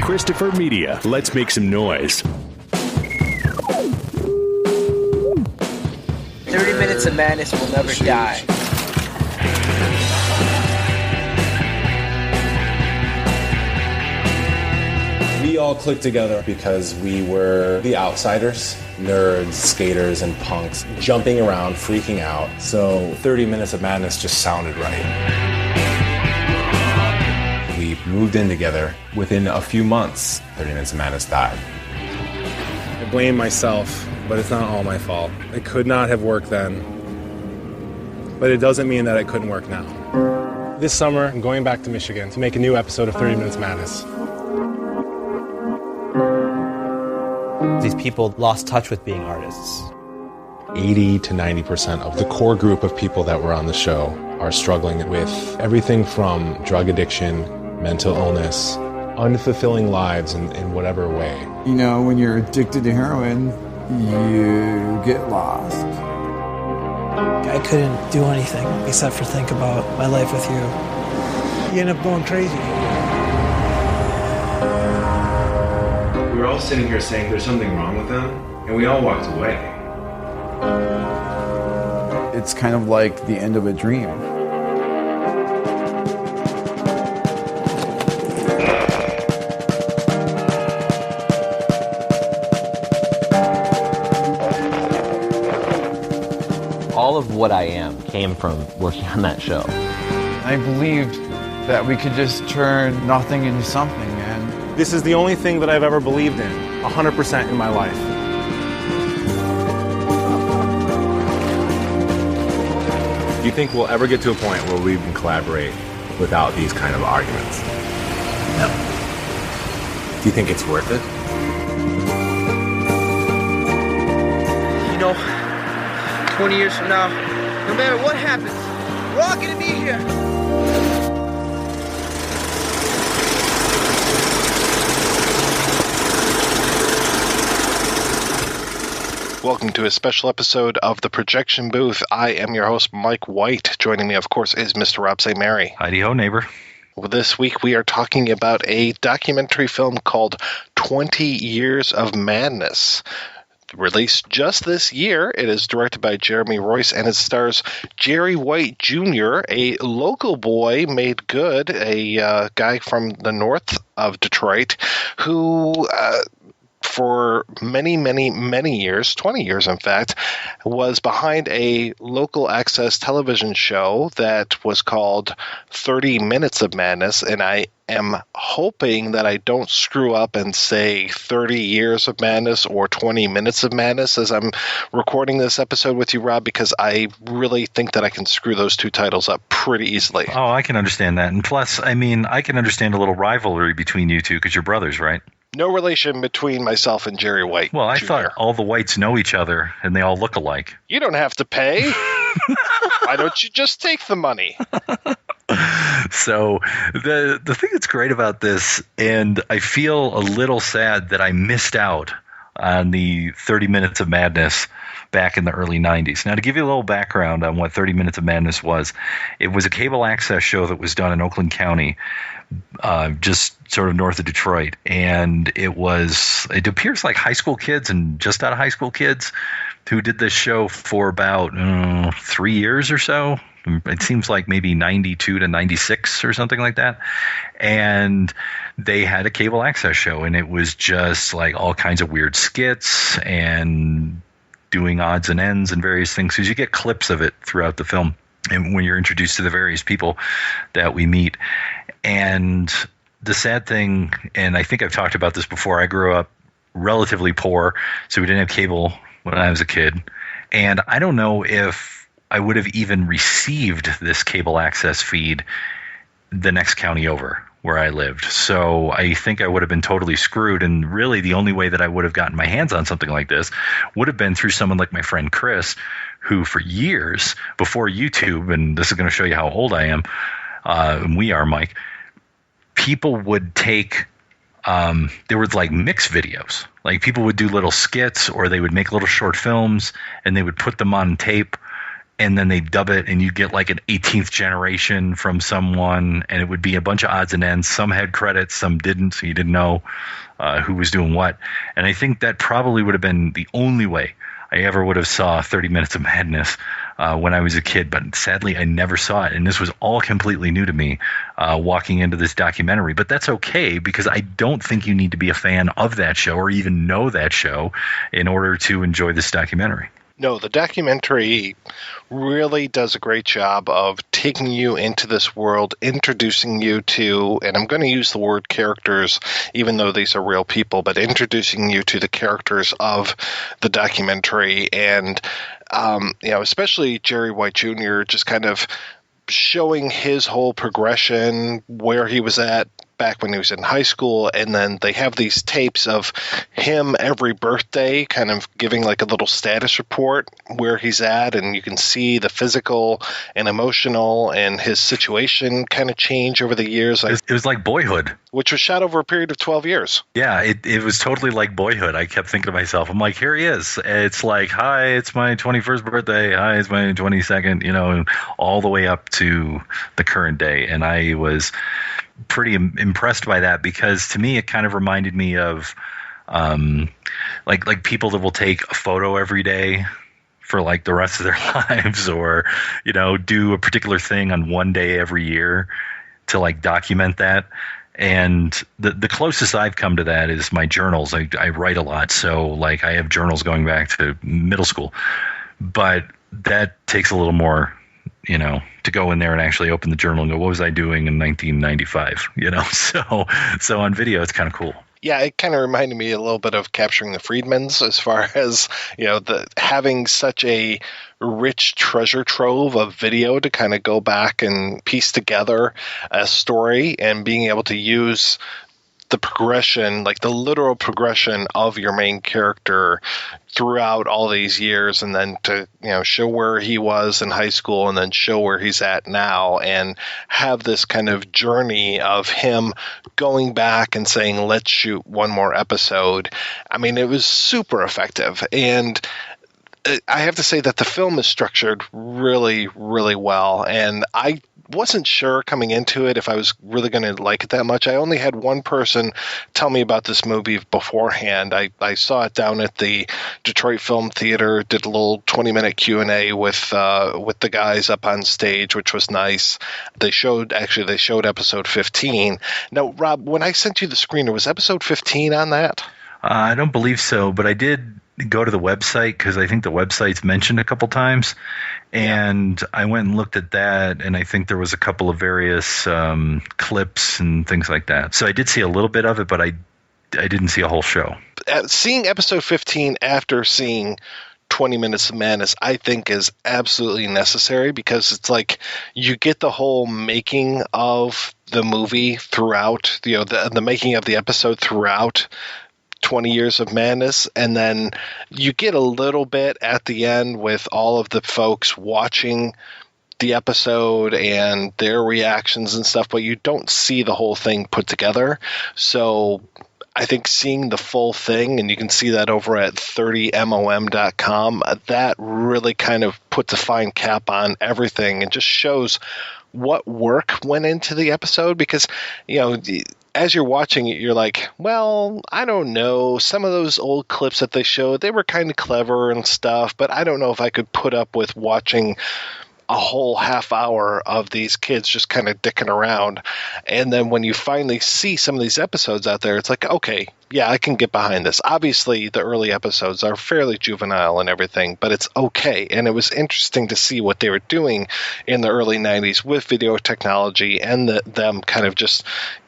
Christopher Media. Let's make some noise. 30 Minutes of Madness will never die. We all clicked together because we were the outsiders, nerds, skaters, and punks, jumping around, freaking out. So 30 Minutes of Madness just sounded right. We moved in together. Within a few months, 30 Minutes of Madness died. I blame myself, but it's not all my fault. It could not have worked then, but it doesn't mean that it couldn't work now. This summer, I'm going back to Michigan to make a new episode of 30 Minutes Madness. These people lost touch with being artists. 80 to 90% of the core group of people that were on the show are struggling with everything from drug addiction, mental illness, unfulfilling lives in whatever way. You know, when you're addicted to heroin, you get lost. I couldn't do anything except for think about my life with you. You end up going crazy. We were all sitting here saying there's something wrong with them, and we all walked away. It's kind of like the end of a dream. All of what I am came from working on that show. I believed that we could just turn nothing into something, and This is the only thing that I've ever believed in, 100% in my life. Do you think we'll ever get to a point where we can collaborate without these kind of arguments? Yep. Do you think it's worth it? You know, 20 years from now, no matter what happens, we're all gonna be here. Welcome to a special episode of The Projection Booth. I am your host, Mike White. Joining me, of course, is Mr. Rob St. Mary. Heidi-ho, neighbor. Well, this week we are talking about a documentary film called 20 Years of Madness. Released just this year, it is directed by Jeremy-Royce and it stars Jerry White Jr., a local boy made good, a guy from the north of Detroit who for many, many, many years, 20 years in fact, was behind a local access television show that was called 30 Minutes of Madness, and I am hoping that I don't screw up and say 30 Years of Madness or 20 Minutes of Madness as I'm recording this episode with you, Rob, because I really think that I can screw those two titles up pretty easily. Oh, I can understand that. And plus, I mean, I can understand a little rivalry between you two because you're brothers, right? No relation between myself and Jerry White. Well, I Jr. thought all the Whites know each other and they all look alike. You don't have to pay. Why don't you just take the money? So the thing that's great about this, and I feel a little sad that I missed out on the 30 Minutes of Madness back in the early 90s. Now, to give you a little background on what 30 Minutes of Madness was, it was a cable access show that was done in Oakland County, just sort of north of Detroit. And it appears like high school kids and just out of high school kids who did this show for about 3 years or so. It seems like maybe 92 to 96 or something like that. And they had a cable access show, and it was just like all kinds of weird skits and doing odds and ends and various things. So you get clips of it throughout the film, and when you're introduced to the various people that we meet. And the sad thing, and I think I've talked about this before, I grew up relatively poor, so we didn't have cable when I was a kid. And I don't know if I would have even received this cable access feed the next county over where I lived. So I think I would have been totally screwed. And really the only way that I would have gotten my hands on something like this would have been through someone like my friend Chris, who for years before YouTube, and this is going to show you how old I am, and we are, Mike, people would take, there were like mix videos. Like people would do little skits or they would make little short films and they would put them on tape and then they dub it, and you get like an 18th generation from someone, and it would be a bunch of odds and ends. Some had credits, some didn't, so you didn't know who was doing what. And I think that probably would have been the only way I ever would have saw 30 Minutes of Madness when I was a kid, but sadly I never saw it, and this was all completely new to me walking into this documentary. But that's okay, because I don't think you need to be a fan of that show or even know that show in order to enjoy this documentary. No, the documentary really does a great job of taking you into this world, introducing you to, and I'm going to use the word characters, even though these are real people, but introducing you to the characters of the documentary. And, especially Jerry White Jr., just kind of showing his whole progression, where he was at back when he was in high school, and then they have these tapes of him every birthday kind of giving like a little status report where he's at, and you can see the physical and emotional and his situation kind of change over the years. It was like Boyhood. Which was shot over a period of 12 years. Yeah, it was totally like Boyhood. I kept thinking to myself, I'm like, here he is. It's like, hi, it's my 21st birthday. Hi, it's my 22nd, all the way up to the current day. And I was pretty impressed by that, because to me it kind of reminded me of like people that will take a photo every day for like the rest of their lives, or do a particular thing on one day every year to like document that. And the closest I've come to that is my journals. I write a lot, so like I have journals going back to middle school, but that takes a little more to go in there and actually open the journal and go, what was I doing in 1995? So on video, it's kind of cool. Yeah, it kind of reminded me a little bit of Capturing the Freedmans, as far as, having such a rich treasure trove of video to kind of go back and piece together a story, and being able to use the progression, like the literal progression of your main character throughout all these years, and then to show where he was in high school and then show where he's at now, and have this kind of journey of him going back and saying, let's shoot one more episode. I mean, it was super effective. And I have to say that the film is structured really, really well, and I wasn't sure coming into it if I was really going to like it that much. I only had one person tell me about this movie beforehand. I saw it down at the Detroit Film Theater, did a little 20-minute Q&A with the guys up on stage, which was nice. They showed episode 15. Now, Rob, when I sent you the screener, was episode 15 on that? I don't believe so, but I did go to the website, because I think the website's mentioned a couple times, and I went and looked at that, and I think there was a couple of various clips and things like that. So I did see a little bit of it, but I didn't see a whole show. Seeing episode 15 after seeing 20 Minutes of Madness, I think is absolutely necessary, because it's like you get the whole making of the movie throughout, the making of the episode throughout 20 Years of Madness, and then you get a little bit at the end with all of the folks watching the episode and their reactions and stuff, but you don't see the whole thing put together. So I think seeing the full thing, and you can see that over at 30mom.com, that really kind of puts a fine cap on everything and just shows what work went into the episode, because, as you're watching it, you're like, well, I don't know. Some of those old clips that they showed, they were kind of clever and stuff, but I don't know if I could put up with watching a whole half hour of these kids just kind of dicking around. And then when you finally see some of these episodes out there, it's like, okay, yeah, I can get behind this. Obviously, the early episodes are fairly juvenile and everything, but it's okay. And it was interesting to see what they were doing in the early 90s with video technology, and them kind of just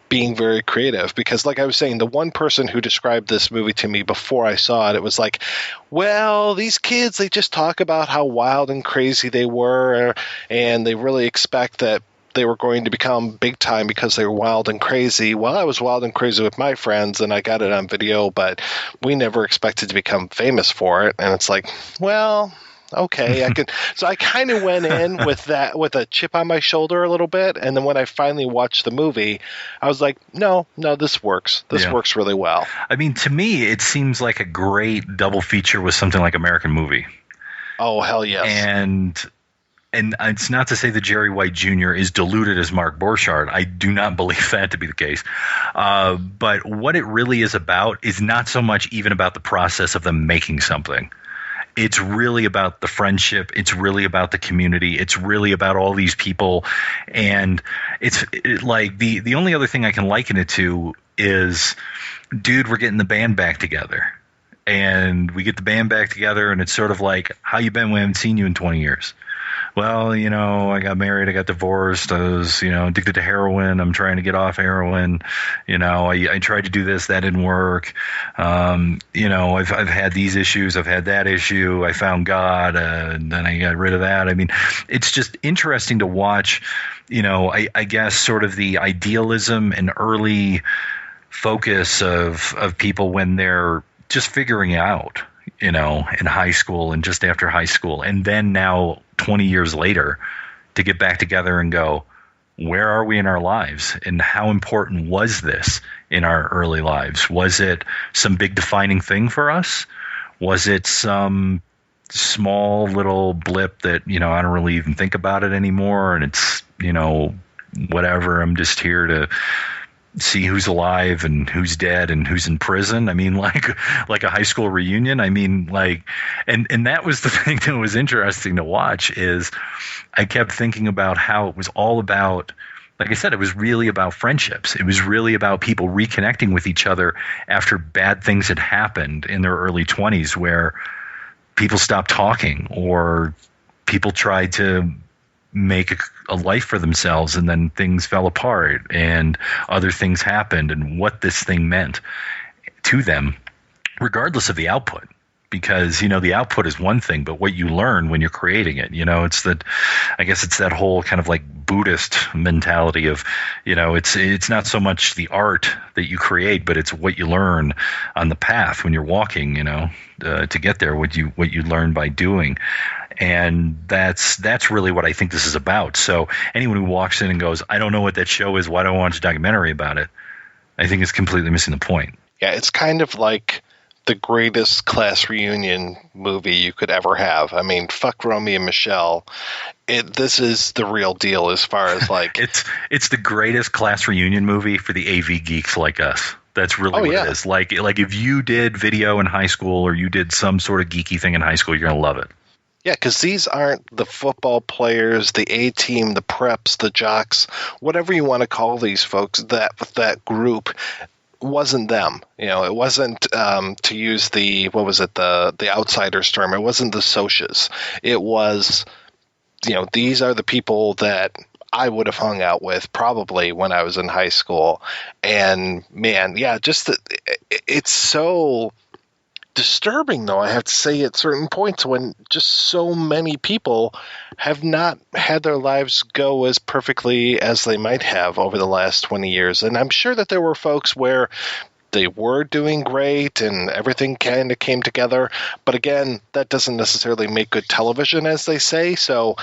being very creative. Because like I was saying, the one person who described this movie to me before I saw it, it was like, well, these kids, they just talk about how wild and crazy they were, and they really expect that they were going to become big time because they were wild and crazy. Well, I was wild and crazy with my friends, and I got it on video, but we never expected to become famous for it. And it's like, well, okay, I could. So I kind of went in with that, with a chip on my shoulder a little bit, and then when I finally watched the movie, I was like, no, this works. This works really well. I mean, to me, it seems like a great double feature with something like American Movie. Oh, hell yes. And and it's not to say that Jerry White Jr. is diluted as Mark Borchardt. I do not believe that to be the case. But what it really is about is not so much even about the process of them making something. It's really about the friendship. It's really about the community. It's really about all these people. And like the only other thing I can liken it to is, dude, we're getting the band back together. And we get the band back together, and it's sort of like, how you been? We haven't seen you in 20 years. Well, I got married, I got divorced, I was, addicted to heroin, I'm trying to get off heroin, I tried to do this, that didn't work, I've had these issues, I've had that issue, I found God, and then I got rid of that. I mean, it's just interesting to watch, I guess sort of the idealism and early focus of people when they're just figuring out, in high school and just after high school. And then now 20 years later to get back together and go, where are we in our lives? And how important was this in our early lives? Was it some big defining thing for us? Was it some small little blip that, I don't really even think about it anymore? And it's, whatever, I'm just here to see who's alive and who's dead and who's in prison. I mean, like a high school reunion. I mean, like, and that was the thing that was interesting to watch, is I kept thinking about how it was all about, like I said, it was really about friendships. It was really about people reconnecting with each other after bad things had happened in their early 20s, where people stopped talking or people tried to make a life for themselves, and then things fell apart and other things happened, and what this thing meant to them, regardless of the output. Because, the output is one thing, but what you learn when you're creating it, it's that, I guess it's that whole kind of like Buddhist mentality of, it's not so much the art that you create, but it's what you learn on the path when you're walking, to get there, what you learn by doing. And that's really what I think this is about. So anyone who walks in and goes, I don't know what that show is, why don't I watch a documentary about it? I think it's completely missing the point. Yeah, it's kind of like the greatest class reunion movie you could ever have. I mean, fuck Romeo and Michelle. This is the real deal as far as like... it's the greatest class reunion movie for the AV geeks like us. That's really what it is. Like if you did video in high school or you did some sort of geeky thing in high school, you're going to love it. Yeah, because these aren't the football players, the A-team, the preps, the jocks, whatever you want to call these folks, that group wasn't them. It wasn't, to use the outsider's term, it wasn't the socias. It was, these are the people that I would have hung out with probably when I was in high school. And man, yeah, it's so disturbing, though, I have to say, at certain points when just so many people have not had their lives go as perfectly as they might have over the last 20 years. And I'm sure that there were folks where they were doing great and everything kind of came together. But again, that doesn't necessarily make good television, as they say. So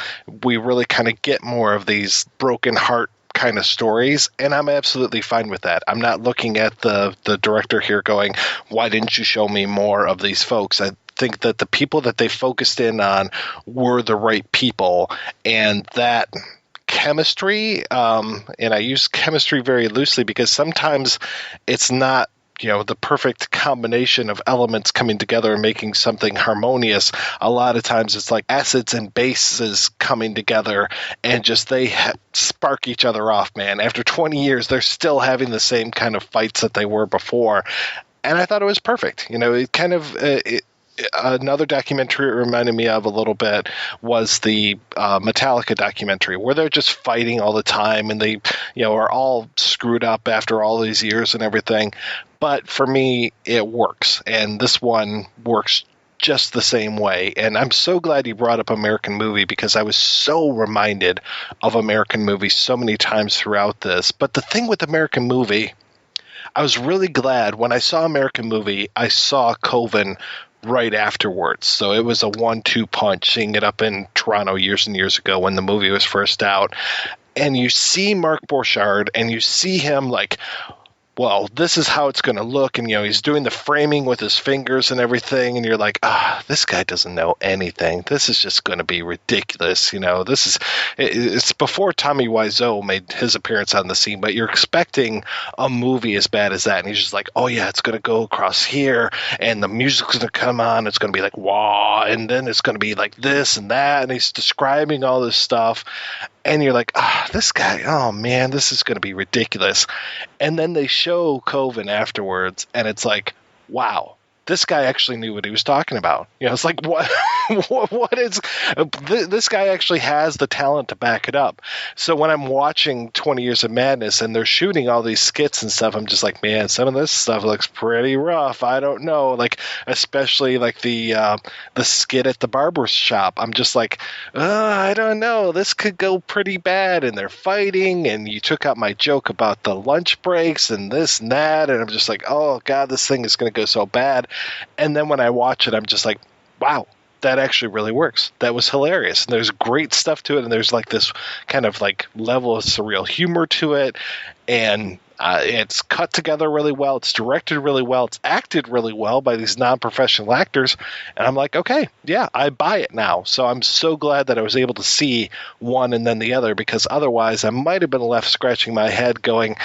we really kind of get more of these broken heart kind of stories, and I'm absolutely fine with that. I'm not looking at the director here going, why didn't you show me more of these folks? I think that the people that they focused in on were the right people, and that chemistry, and I use chemistry very loosely because sometimes it's not the perfect combination of elements coming together and making something harmonious. A lot of times it's like acids and bases coming together and just they spark each other off, man. After 20 years, they're still having the same kind of fights that they were before. And I thought it was perfect. It kind of... another documentary it reminded me of a little bit was the Metallica documentary, where they're just fighting all the time and they, are all screwed up after all these years and everything. But for me, it works. And this one works just the same way. And I'm so glad you brought up American Movie, because I was so reminded of American Movie so many times throughout this. But the thing with American Movie, I was really glad when I saw American Movie, I saw Coven right afterwards. So it was a 1-2 punch, seeing it up in Toronto years and years ago when the movie was first out. And you see Mark Borchardt and you see him like well, this is how it's going to look. And, he's doing the framing with his fingers and everything. And you're like, this guy doesn't know anything. This is just going to be ridiculous. It's before Tommy Wiseau made his appearance on the scene, but you're expecting a movie as bad as that. And he's just like, oh yeah, it's going to go across here and the music's going to come on. It's going to be like, wah. And then it's going to be like this and that. And he's describing all this stuff. And you're like, this guy, oh man, this is going to be ridiculous. And then they show Coven afterwards, and it's like, wow, this guy actually knew what he was talking about. It's like, what? What is this guy actually has the talent to back it up. So when I'm watching 20 Years of Madness and they're shooting all these skits and stuff, I'm just like, man, some of this stuff looks pretty rough. I don't know, like especially like the skit at the barber shop. I'm just like, I don't know, this could go pretty bad. And they're fighting, and you took out my joke about the lunch breaks and this and that, and I'm just like, oh god, this thing is going to go so bad. And then when I watch it, I'm just like, wow, that actually really works. That was hilarious. And there's great stuff to it. And there's like this kind of like level of surreal humor to it. And it's cut together really well. It's directed really well. It's acted really well by these non-professional actors. And I'm like, okay, yeah, I buy it now. So I'm so glad that I was able to see one and then the other, because otherwise I might have been left scratching my head going,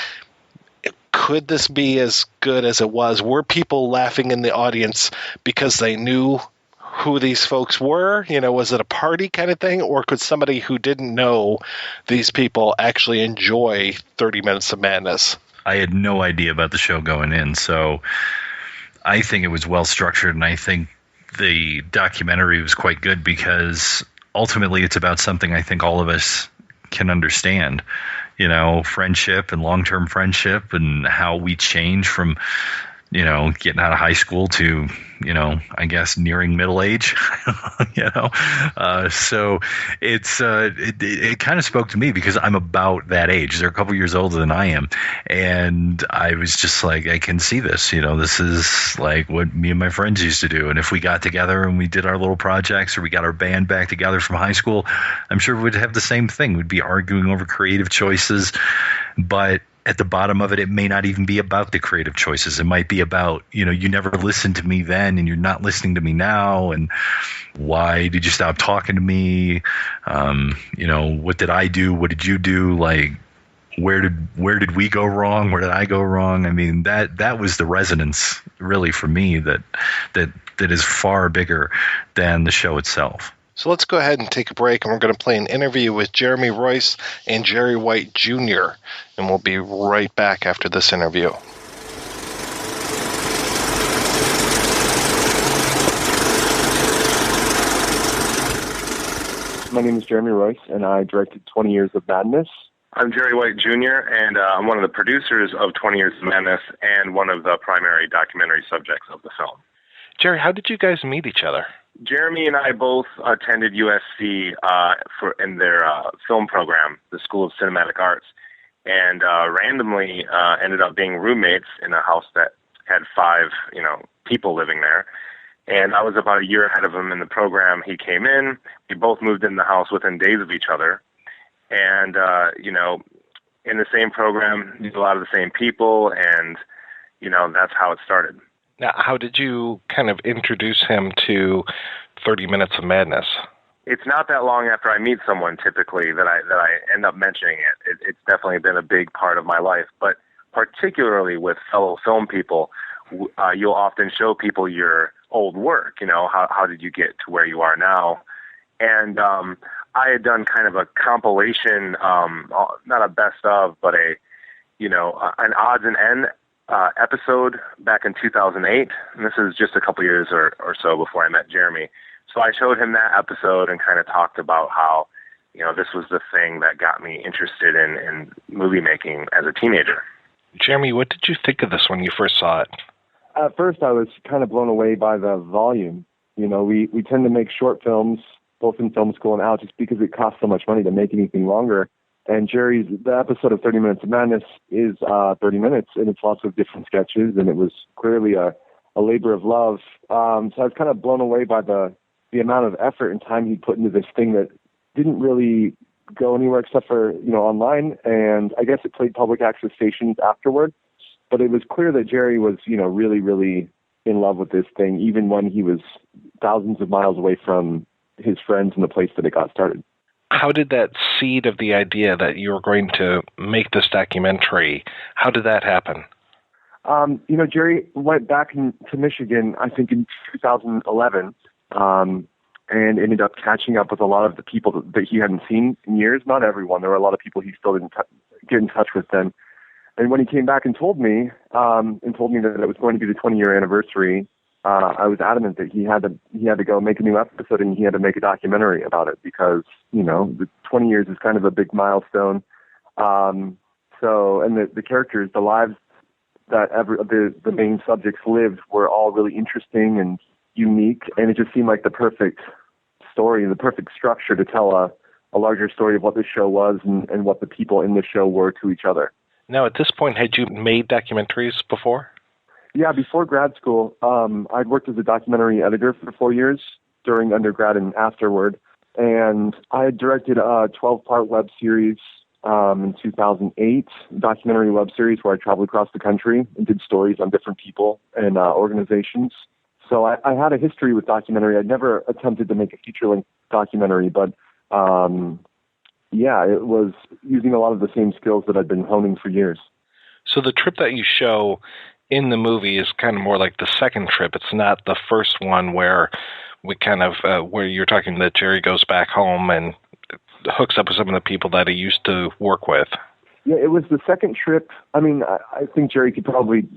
could this be as good as it was? Were people laughing in the audience because they knew who these folks were? Was it a party kind of thing? Or could somebody who didn't know these people actually enjoy 30 Minutes of Madness? I had no idea about the show going in, so I think it was well structured, and I think the documentary was quite good because ultimately it's about something I think all of us can understand. Friendship and long-term friendship, and how we change from, getting out of high school to, I guess nearing middle age, so it kind of spoke to me because I'm about that age. They're a couple years older than I am. And I was just like, I can see this, this is like what me and my friends used to do. And if we got together and we did our little projects, or we got our band back together from high school, I'm sure we'd have the same thing. We'd be arguing over creative choices, but at the bottom of it, it may not even be about the creative choices. It might be about, you never listened to me then and you're not listening to me now. And why did you stop talking to me? What did I do? What did you do? Like, where did we go wrong? Where did I go wrong? I mean, that was the resonance really for me that is far bigger than the show itself. So let's go ahead and take a break, and we're going to play an interview with Jeremy-Royce and Jerry White Jr., and we'll be right back after this interview. My name is Jeremy-Royce, and I directed 20 Years of Madness. I'm Jerry White Jr., and I'm one of the producers of 20 Years of Madness and one of the primary documentary subjects of the film. Jerry, how did you guys meet each other? Jeremy and I both attended USC in their film program, the School of Cinematic Arts, and randomly ended up being roommates in a house that had 5, people living there. And I was about a year ahead of him in the program. He came in. We both moved in the house within days of each other. And, in the same program, knew a lot of the same people, and, that's how it started. Now, how did you kind of introduce him to 30 Minutes of Madness? It's not that long after I meet someone, typically, that I end up mentioning it. It's definitely been a big part of my life, but particularly with fellow film people, you'll often show people your old work. How did you get to where you are now? And I had done kind of a compilation, not a best of, but an odds and end episode back in 2008, and this is just a couple years or so before I met Jeremy. So I showed him that episode and kind of talked about how, this was the thing that got me interested in movie making as a teenager. Jeremy, what did you think of this when you first saw it? At first, I was kind of blown away by the volume. We tend to make short films, both in film school and out, just because it costs so much money to make anything longer. And the episode of 30 Minutes of Madness is 30 minutes, and it's lots of different sketches, and it was clearly a labor of love. So I was kind of blown away by the amount of effort and time he put into this thing that didn't really go anywhere except for, online, and I guess it played public access stations afterward. But it was clear that Jerry was, really, really in love with this thing, even when he was thousands of miles away from his friends and the place that it got started. How did that seed of the idea that you were going to make this documentary, how did that happen? Jerry went back to Michigan, I think in 2011, and ended up catching up with a lot of the people that he hadn't seen in years. Not everyone. There were a lot of people he still didn't get in touch with then. And when he came back and told me that it was going to be the 20-year anniversary, I was adamant that he had to go make a new episode and he had to make a documentary about it because, the 20 years is kind of a big milestone. And the characters, the lives that the main subjects lived were all really interesting and unique. And it just seemed like the perfect story, the perfect structure to tell a larger story of what this show was and what the people in the show were to each other. Now, at this point, had you made documentaries before? Yeah, before grad school, I'd worked as a documentary editor for 4 years during undergrad and afterward. And I had directed a 12-part web series in 2008, documentary web series where I traveled across the country and did stories on different people and organizations. So I had a history with documentary. I'd never attempted to make a feature-length documentary, but it was using a lot of the same skills that I'd been honing for years. So the trip that you show in the movie is kind of more like the second trip. It's not the first one where we kind of, where you're talking that Jerry goes back home and hooks up with some of the people that he used to work with. Yeah, it was the second trip. I mean, I think Jerry could probably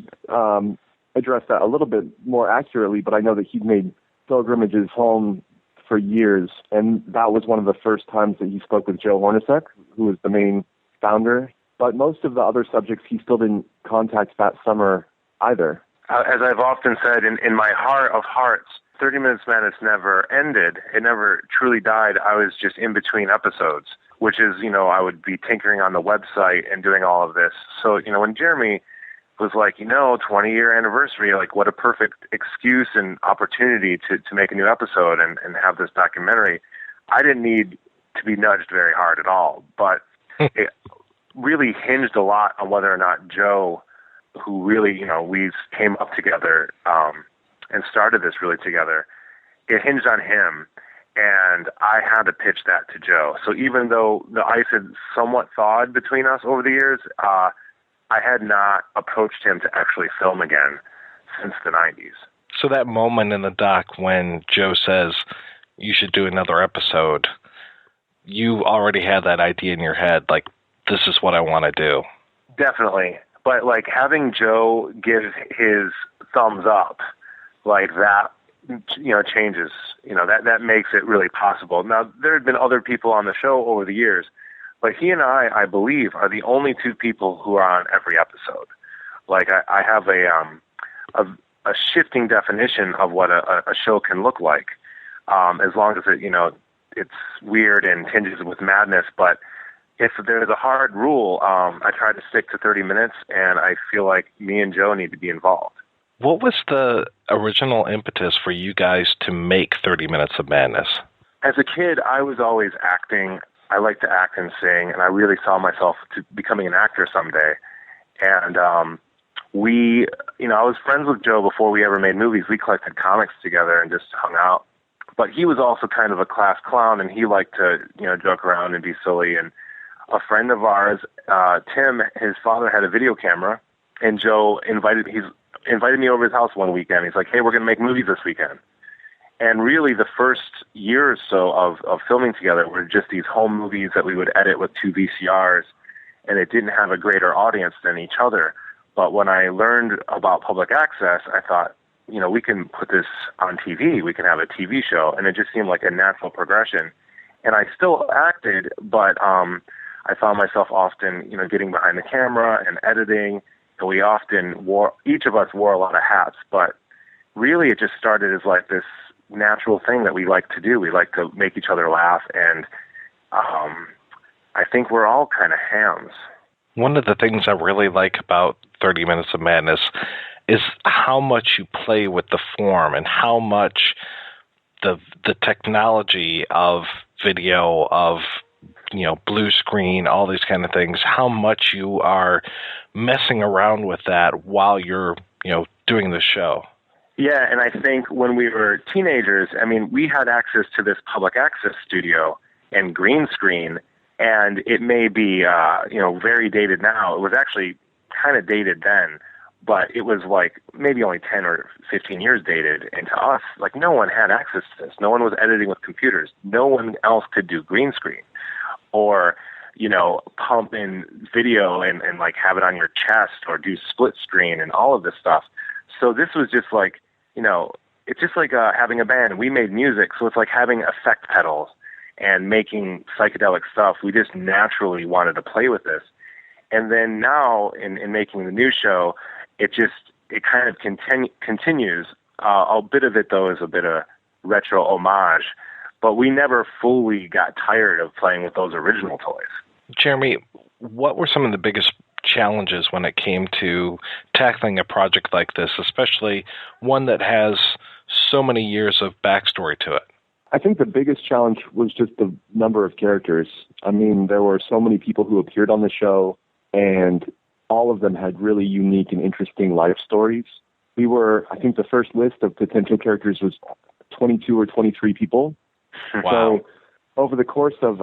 address that a little bit more accurately, but I know that he'd made pilgrimages home for years, and that was one of the first times that he spoke with Joe-Hornacek, who was the main founder. But most of the other subjects he still didn't contact that summer either. As I've often said, in my heart of hearts, 30 Minutes Madness never ended. It never truly died. I was just in between episodes, which is, I would be tinkering on the website and doing all of this. So, when Jeremy was like, 20-year anniversary, like what a perfect excuse and opportunity to make a new episode and have this documentary. I didn't need to be nudged very hard at all, but it really hinged a lot on whether or not Joe, who really, we came up together and started this really together, it hinged on him, and I had to pitch that to Joe. So even though the ice had somewhat thawed between us over the years, I had not approached him to actually film again since the 90s. So that moment in the doc when Joe says, you should do another episode, you already had that idea in your head, like, this is what I want to do. Definitely. But, like, having Joe give his thumbs up, like that, changes, that makes it really possible. Now, there had been other people on the show over the years, but he and I believe, are the only two people who are on every episode. Like, I have a shifting definition of what a show can look like, as long as it's weird and tinges with madness. But if there's a hard rule, I try to stick to 30 minutes, and I feel like me and Joe need to be involved. What was the original impetus for you guys to make 30 Minutes of Madness? As a kid, I was always acting. I like to act and sing, and I really saw myself to becoming an actor someday. And I was friends with Joe before we ever made movies. We collected comics together and just hung out. But he was also kind of a class clown, and he liked to, joke around and be silly. And a friend of ours, Tim, his father had a video camera, and Joe invited me over his house one weekend. He's like, hey, we're going to make movies this weekend. And really the first year or so of filming together were just these home movies that we would edit with 2 VCRs, and it didn't have a greater audience than each other. But when I learned about public access, I thought, we can put this on TV. We can have a TV show. And it just seemed like a natural progression. And I still acted, but I found myself often, getting behind the camera and editing. And we often each of us wore a lot of hats, but really it just started as like this natural thing that we like to do. We like to make each other laugh, and I think we're all kind of hams. One of the things I really like about 30 Minutes of Madness is how much you play with the form and how much the technology of video, of blue screen, all these kind of things, how much you are messing around with that while you're, doing the show. Yeah, and I think when we were teenagers, we had access to this public access studio and green screen, and it may be, very dated now. It was actually kind of dated then, but it was like maybe only 10 or 15 years dated. And to us, like, no one had access to this. No one was editing with computers. No one else could do green screen or, pump in video and like have it on your chest or do split screen and all of this stuff. So this was just like, it's just like having a band. We made music, so it's like having effect pedals and making psychedelic stuff. We just naturally wanted to play with this. And then now in making the new show, it kind of continues. A bit of it, though, is a bit of retro homage, but we never fully got tired of playing with those original toys. Jeremy, what were some of the biggest challenges when it came to tackling a project like this, especially one that has so many years of backstory to it? I think the biggest challenge was just the number of characters. There were so many people who appeared on the show, and all of them had really unique and interesting life stories. I think the first list of potential characters was 22 or 23 people. Wow. So over the course of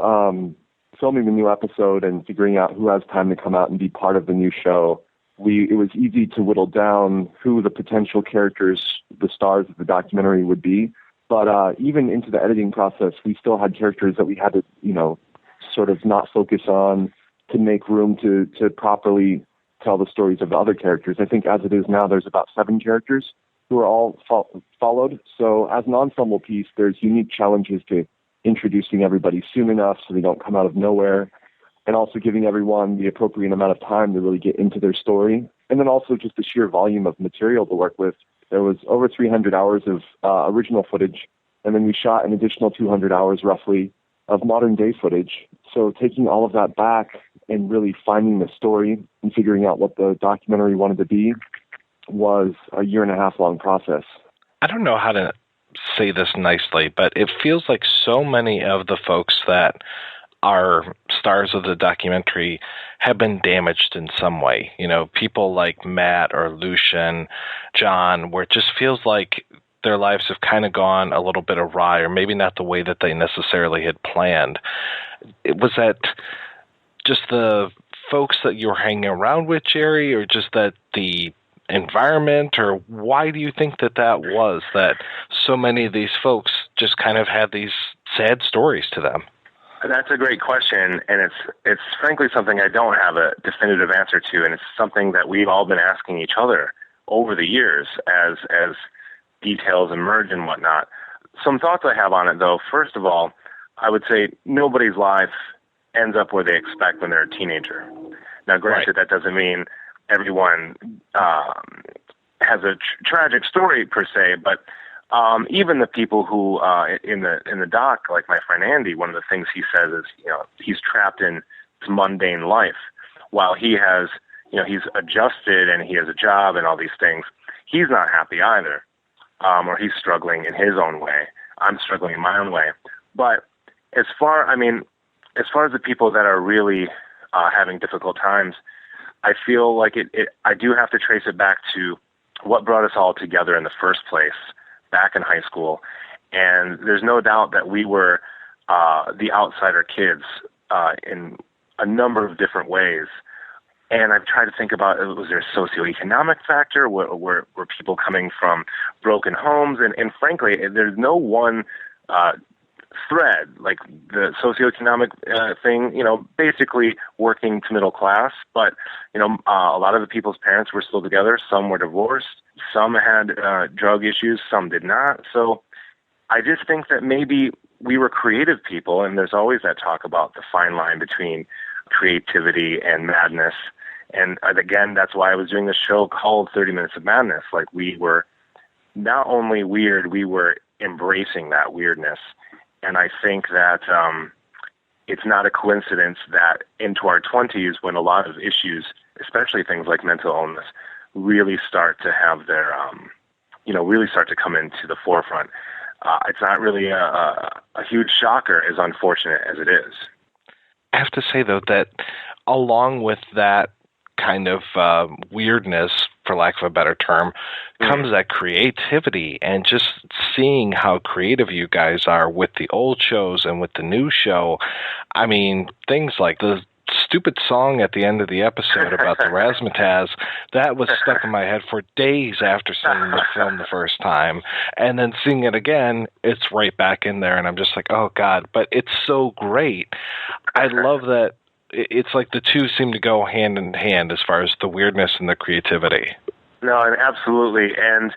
filming the new episode and figuring out who has time to come out and be part of the new show, it was easy to whittle down who the potential characters, the stars of the documentary would be. But even into the editing process, we still had characters that we had to, sort of not focus on to make room to properly tell the stories of the other characters. I think as it is now, there's about 7 characters who are all followed. So as an ensemble piece, there's unique challenges to introducing everybody soon enough so they don't come out of nowhere, and also giving everyone the appropriate amount of time to really get into their story. And then also just the sheer volume of material to work with. There was over 300 hours of original footage, and then we shot an additional 200 hours roughly of modern day footage. So taking all of that back and really finding the story and figuring out what the documentary wanted to be was a 1.5 year long process. I don't know how to say this nicely, but it feels like so many of the folks that are stars of the documentary have been damaged in some way. People like Matt or Lucian, John, where it just feels like their lives have kind of gone a little bit awry, or maybe not the way that they necessarily had planned. Was that just the folks that you were hanging around with, Jerry, or just that the environment, or why do you think that was, that so many of these folks just kind of had these sad stories to them? That's a great question, and it's frankly something I don't have a definitive answer to, and it's something that we've all been asking each other over the years as details emerge and whatnot. Some thoughts I have on it, though. First of all, I would say nobody's life ends up where they expect when they're a teenager. Now, granted, That doesn't mean everyone has a tragic story per se, but even the people who in the doc, like my friend Andy, one of the things he says is, he's trapped in his mundane life while he has, he's adjusted and he has a job and all these things. He's not happy either, or he's struggling in his own way. I'm struggling in my own way. But as far as the people that are really having difficult times, I feel like I do have to trace it back to what brought us all together in the first place back in high school. And there's no doubt that we were the outsider kids in a number of different ways. And I've tried to think about, was there a socioeconomic factor? Were people coming from broken homes? And frankly, there's no one thread, like the socioeconomic thing, basically working to middle class. But, a lot of the people's parents were still together. Some were divorced. Some had drug issues. Some did not. So I just think that maybe we were creative people, and there's always that talk about the fine line between creativity and madness. And again, that's why I was doing this show called 30 Minutes of Madness. Like, we were not only weird, we were embracing that weirdness. And I think that it's not a coincidence that into our 20s, when a lot of issues, especially things like mental illness, really start to have their, really start to come into the forefront. It's not really a huge shocker, as unfortunate as it is. I have to say, though, that along with that kind of weirdness, for lack of a better term, comes that creativity, and just seeing how creative you guys are with the old shows and with the new show. I mean, things like the stupid song at the end of the episode about the razzmatazz, that was stuck in my head for days after seeing the film the first time. And then seeing it again, it's right back in there, and I'm just like, oh, God. But it's so great. I love that. It's like the two seem to go hand in hand as far as the weirdness and the creativity. No, and absolutely. And,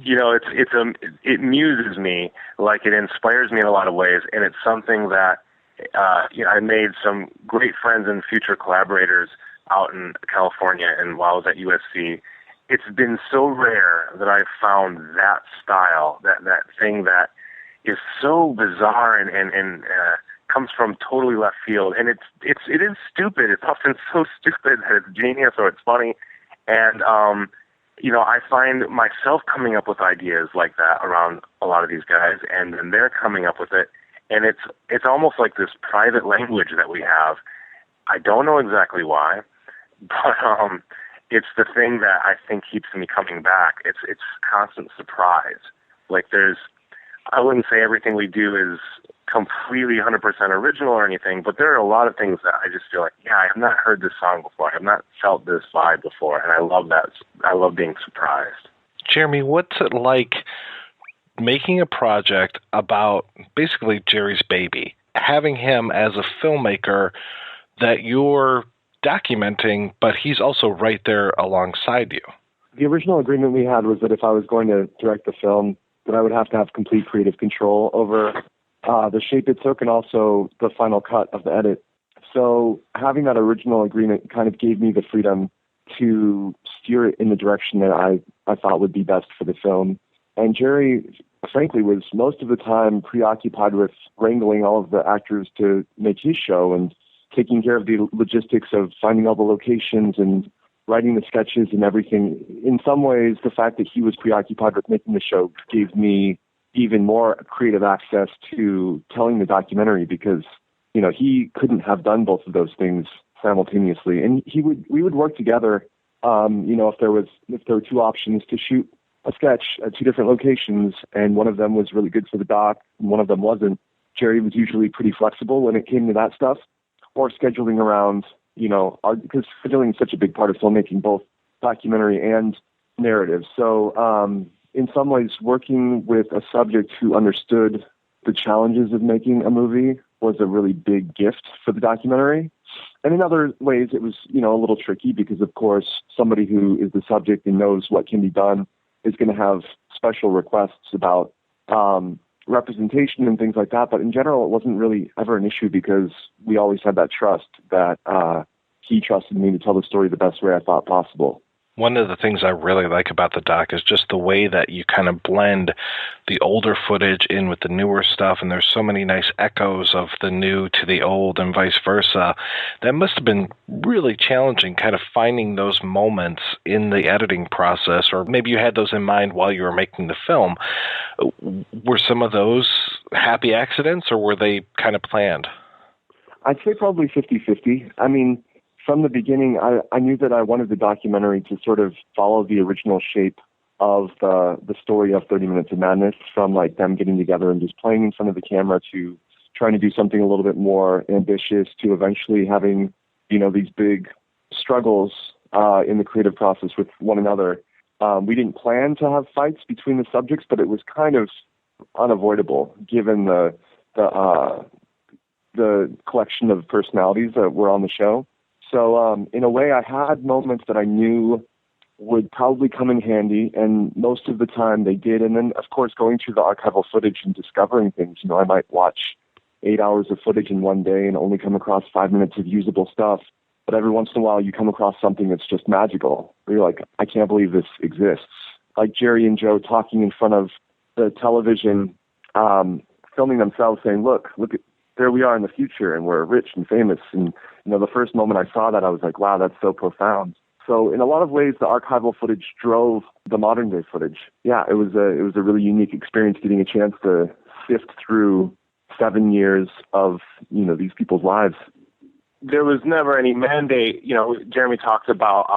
it muses me, like it inspires me in a lot of ways. And it's something that, I made some great friends and future collaborators out in California and while I was at USC. It's been so rare that I've found that style, that thing that is so bizarre and comes from totally left field, and it is stupid. It's often so stupid that it's genius or it's funny, and I find myself coming up with ideas like that around a lot of these guys, and then they're coming up with it, and it's almost like this private language that we have. I don't know exactly why, but it's the thing that I think keeps me coming back. It's constant surprise. Like I wouldn't say everything we do is completely 100% original or anything, but there are a lot of things that I just feel like, I have not heard this song before. I have not felt this vibe before, and I love that. I love being surprised. Jeremy, what's it like making a project about basically Jerry's baby, having him as a filmmaker that you're documenting, but he's also right there alongside you? The original agreement we had was that if I was going to direct the film, that I would have to have complete creative control over the shape it took and also the final cut of the edit. So having that original agreement kind of gave me the freedom to steer it in the direction that I thought would be best for the film. And Jerry, frankly, was most of the time preoccupied with wrangling all of the actors to make his show and taking care of the logistics of finding all the locations and writing the sketches and everything. In some ways, the fact that he was preoccupied with making the show gave me even more creative access to telling the documentary because, he couldn't have done both of those things simultaneously. And we would work together, if there were two options to shoot a sketch at two different locations and one of them was really good for the doc and one of them wasn't. Jerry was usually pretty flexible when it came to that stuff, or scheduling around, because scheduling is such a big part of filmmaking, both documentary and narrative. So in some ways, working with a subject who understood the challenges of making a movie was a really big gift for the documentary. And in other ways, it was, a little tricky because, of course, somebody who is the subject and knows what can be done is going to have special requests about representation and things like that. But in general, it wasn't really ever an issue because we always had that trust that he trusted me to tell the story the best way I thought possible. One of the things I really like about the doc is just the way that you kind of blend the older footage in with the newer stuff, and there's so many nice echoes of the new to the old and vice versa. That must have been really challenging, kind of finding those moments in the editing process, or maybe you had those in mind while you were making the film. Were some of those happy accidents, or were they kind of planned? I'd say probably 50-50. I mean, from the beginning, I knew that I wanted the documentary to sort of follow the original shape of the story of 30 Minutes of Madness, from like them getting together and just playing in front of the camera to trying to do something a little bit more ambitious to eventually having, these big struggles in the creative process with one another. We didn't plan to have fights between the subjects, but it was kind of unavoidable given the collection of personalities that were on the show. So in a way, I had moments that I knew would probably come in handy, and most of the time they did. And then, of course, going through the archival footage and discovering things, I might watch 8 hours of footage in one day and only come across 5 minutes of usable stuff. But every once in a while, you come across something that's just magical, where you're like, I can't believe this exists. Like Jerry and Joe talking in front of the television, filming themselves saying, look, there we are in the future, and we're rich and famous. And, the first moment I saw that, I was like, wow, that's so profound. So in a lot of ways, the archival footage drove the modern day footage. Yeah, it was a really unique experience getting a chance to sift through 7 years of, these people's lives. there was never any mandate. Jeremy talked about,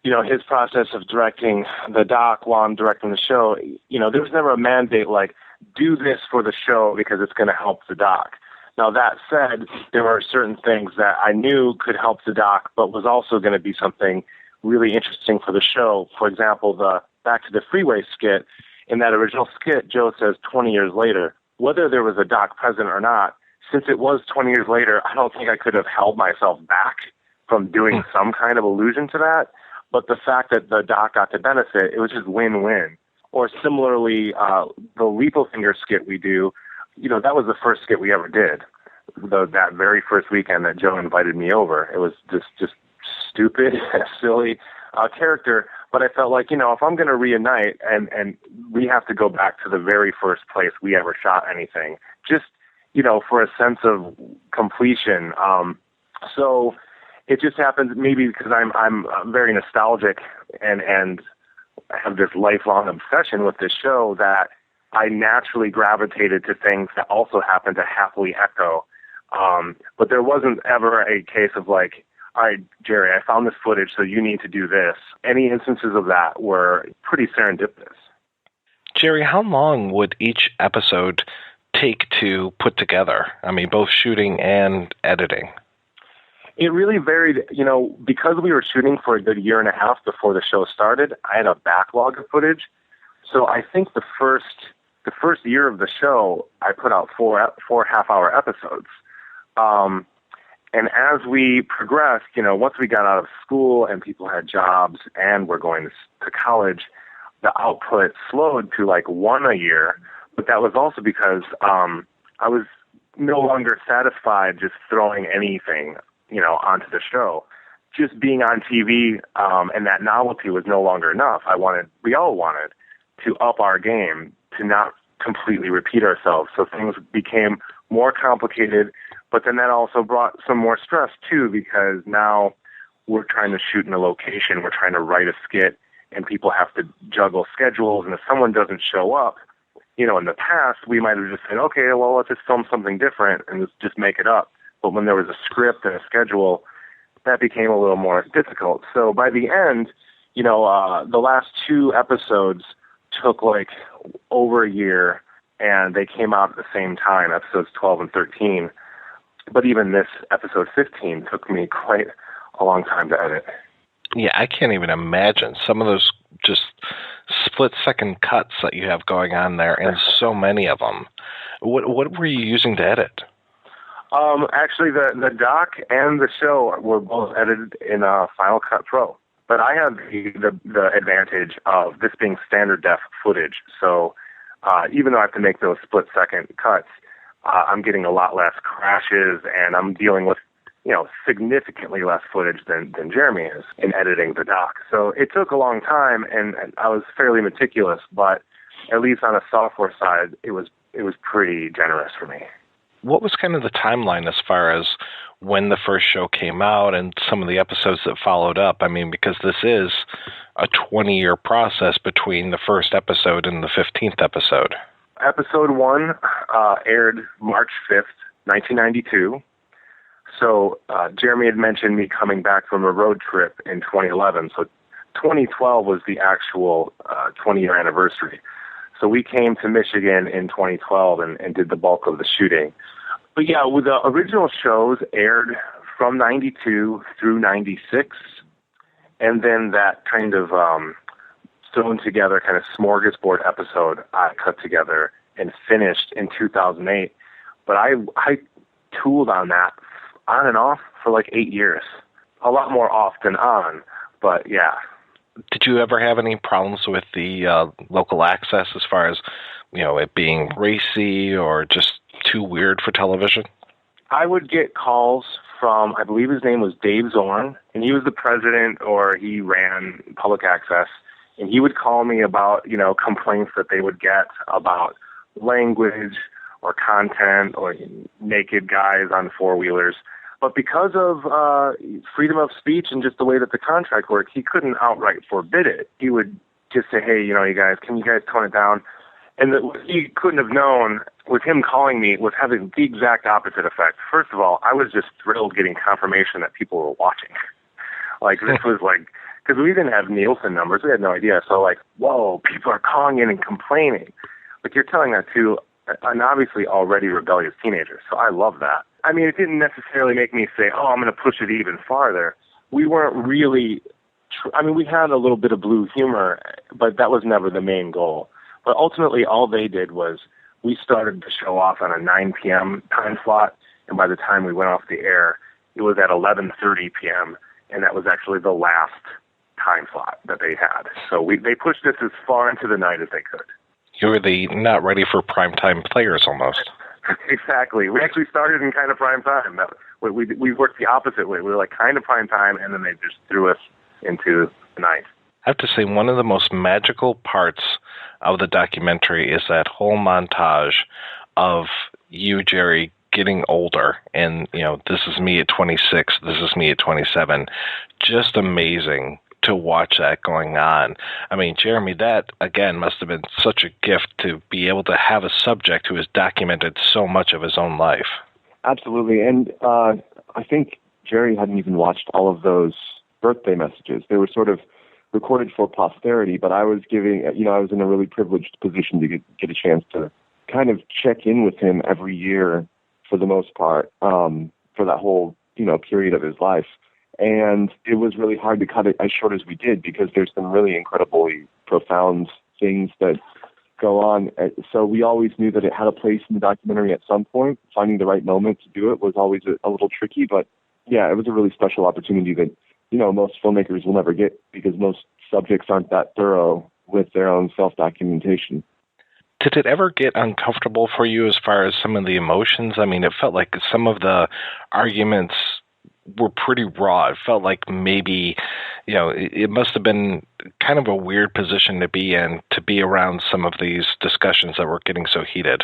his process of directing the doc while I'm directing the show. There was never a mandate like, do this for the show because it's going to help the doc. Now, that said, there were certain things that I knew could help the doc, but was also going to be something really interesting for the show. For example, the Back to the Freeway skit. In that original skit, Joe says 20 years later. Whether there was a doc present or not, since it was 20 years later, I don't think I could have held myself back from doing some kind of allusion to that. But the fact that the doc got to benefit, it was just win-win. Or similarly, the Lethal Finger skit we do, that was the first skit we ever did. That very first weekend that Joe invited me over. It was just stupid, silly character. But I felt like, if I'm going to reunite and we have to go back to the very first place we ever shot anything, just, for a sense of completion. So it just happens maybe because I'm very nostalgic and I have this lifelong obsession with this show that I naturally gravitated to things that also happen to happily echo. But there wasn't ever a case of like, all right, Jerry, I found this footage, so you need to do this. Any instances of that were pretty serendipitous. Jerry, how long would each episode take to put together? I mean, both shooting and editing. It really varied, because we were shooting for a good year and a half before the show started. I had a backlog of footage. So I think the first year of the show, I put out four half-hour episodes. And as we progressed, once we got out of school and people had jobs and were going to college, the output slowed to like one a year. But that was also because I was no longer satisfied just throwing anything, onto the show. Just being on TV and that novelty was no longer enough. We all wanted to up our game, to not completely repeat ourselves. So things became more complicated. But then that also brought some more stress, too, because now we're trying to shoot in a location, we're trying to write a skit, and people have to juggle schedules. And if someone doesn't show up, in the past, we might have just said, okay, well, let's just film something different and let's just make it up. But when there was a script and a schedule, that became a little more difficult. So by the end, the last two episodes took like over a year, and they came out at the same time, episodes 12 and 13. But even this episode 15 took me quite a long time to edit. Yeah, I can't even imagine some of those just split-second cuts that you have going on there, and so many of them. What were you using to edit? Actually, the doc and the show were both edited in Final Cut Pro. But I have the advantage of this being standard def footage. So even though I have to make those split-second cuts, I'm getting a lot less crashes, and I'm dealing with, significantly less footage than Jeremy is in editing the doc. So it took a long time, and I was fairly meticulous, but at least on a software side, it was pretty generous for me. What was kind of the timeline as far as when the first show came out and some of the episodes that followed up? I mean, because this is a 20-year process between the first episode and the 15th episode. Episode 1 aired March 5th, 1992. So Jeremy had mentioned me coming back from a road trip in 2011. So 2012 was the actual 20-year anniversary. So we came to Michigan in 2012 and did the bulk of the shooting. But yeah, the original shows aired from 92 through 96. And then that kind of thrown together kind of smorgasbord episode I cut together and finished in 2008. But I tooled on that on and off for like 8 years. A lot more off than on, but yeah. Did you ever have any problems with the local access as far as, it being racy or just too weird for television? I would get calls from, I believe his name was Dave Zorn, and he was the president or he ran public access. And he would call me about, complaints that they would get about language or content or naked guys on four-wheelers. But because of freedom of speech and just the way that the contract worked, he couldn't outright forbid it. He would just say, hey, you guys, can you guys tone it down? And what he couldn't have known with him calling me was having the exact opposite effect. First of all, I was just thrilled getting confirmation that people were watching. Like, this was like, because we didn't have Nielsen numbers. We had no idea. So, like, whoa, people are calling in and complaining. Like, you're telling that to an obviously already rebellious teenager. So I love that. I mean, it didn't necessarily make me say, oh, I'm going to push it even farther. We weren't really, we had a little bit of blue humor, but that was never the main goal. But ultimately, all they did was we started the show off on a 9 p.m. time slot, and by the time we went off the air, it was at 11:30 p.m., and that was actually the last time slot that they had. So they pushed this as far into the night as they could. You were the not ready for primetime players almost. Exactly. We actually started in kind of prime time. We worked the opposite way. We were like kind of prime time, and then they just threw us into the night. I have to say, one of the most magical parts of the documentary is that whole montage of you, Jerry, getting older. And, this is me at 26, this is me at 27. Just amazing to watch that going on. I mean, Jeremy, that, again, must have been such a gift to be able to have a subject who has documented so much of his own life. Absolutely. And I think Jerry hadn't even watched all of those birthday messages. They were sort of recorded for posterity, but I was I was in a really privileged position to get a chance to kind of check in with him every year for the most part, for that whole, period of his life. And it was really hard to cut it as short as we did because there's some really incredibly profound things that go on. So we always knew that it had a place in the documentary at some point. Finding the right moment to do it was always a little tricky, but yeah, it was a really special opportunity that, most filmmakers will never get because most subjects aren't that thorough with their own self-documentation. Did it ever get uncomfortable for you as far as some of the emotions? I mean, it felt like some of the arguments were pretty raw. It felt like maybe, it must have been kind of a weird position to be in, to be around some of these discussions that were getting so heated.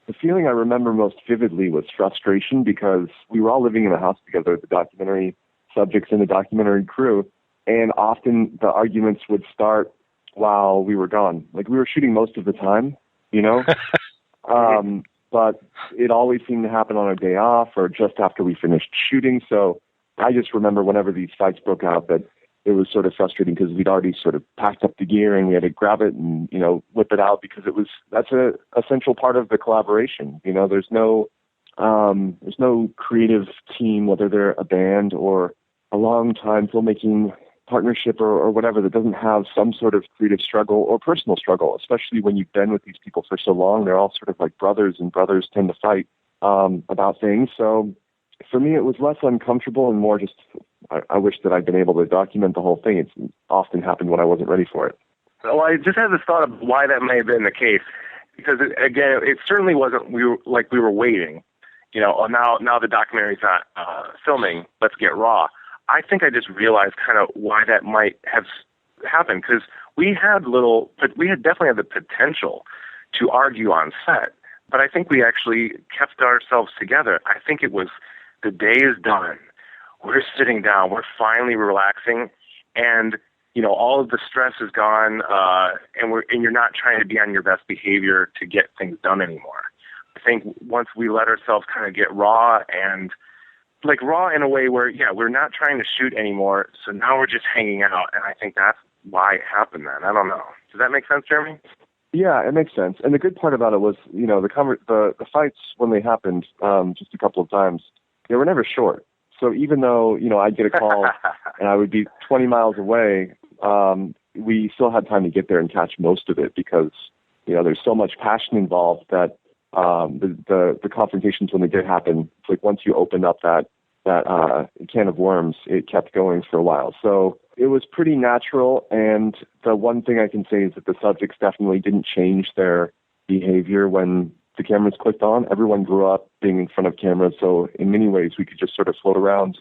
The feeling I remember most vividly was frustration because we were all living in a house together, the documentary subjects and the documentary crew, and often the arguments would start while we were gone. Like, we were shooting most of the time, but it always seemed to happen on our day off or just after we finished shooting. So I just remember whenever these fights broke out that it was sort of frustrating because we'd already sort of packed up the gear and we had to grab it and, whip it out because that's a essential part of the collaboration. There's no creative team, whether they're a band or a long-time filmmaking partnership or whatever, that doesn't have some sort of creative struggle or personal struggle, especially when you've been with these people for so long. They're all sort of like brothers, and brothers tend to fight about things. So for me, it was less uncomfortable and more just, I wish that I'd been able to document the whole thing. It's often happened when I wasn't ready for it. Well, I just had this thought of why that may have been the case, because it certainly wasn't, we were waiting, now the documentary's not filming, let's get raw. I think I just realized kind of why that might have happened, because we definitely had the potential to argue on set, but I think we actually kept ourselves together. I think it was the day is done. We're sitting down. We're finally relaxing, and all of the stress is gone, and you're not trying to be on your best behavior to get things done anymore. I think once we let ourselves kind of get raw and like raw in a way where, we're not trying to shoot anymore, so now we're just hanging out, and I think that's why it happened then. I don't know. Does that make sense, Jeremy? Yeah, it makes sense. And the good part about it was, the fights when they happened just a couple of times, they were never short. So even though, I'd get a call and I would be 20 miles away, we still had time to get there and catch most of it because, there's so much passion involved that the confrontations when they did happen, it's like once you opened up that can of worms, it kept going for a while. So it was pretty natural. And the one thing I can say is that the subjects definitely didn't change their behavior when the cameras clicked on. Everyone grew up being in front of cameras. So in many ways, we could just sort of float around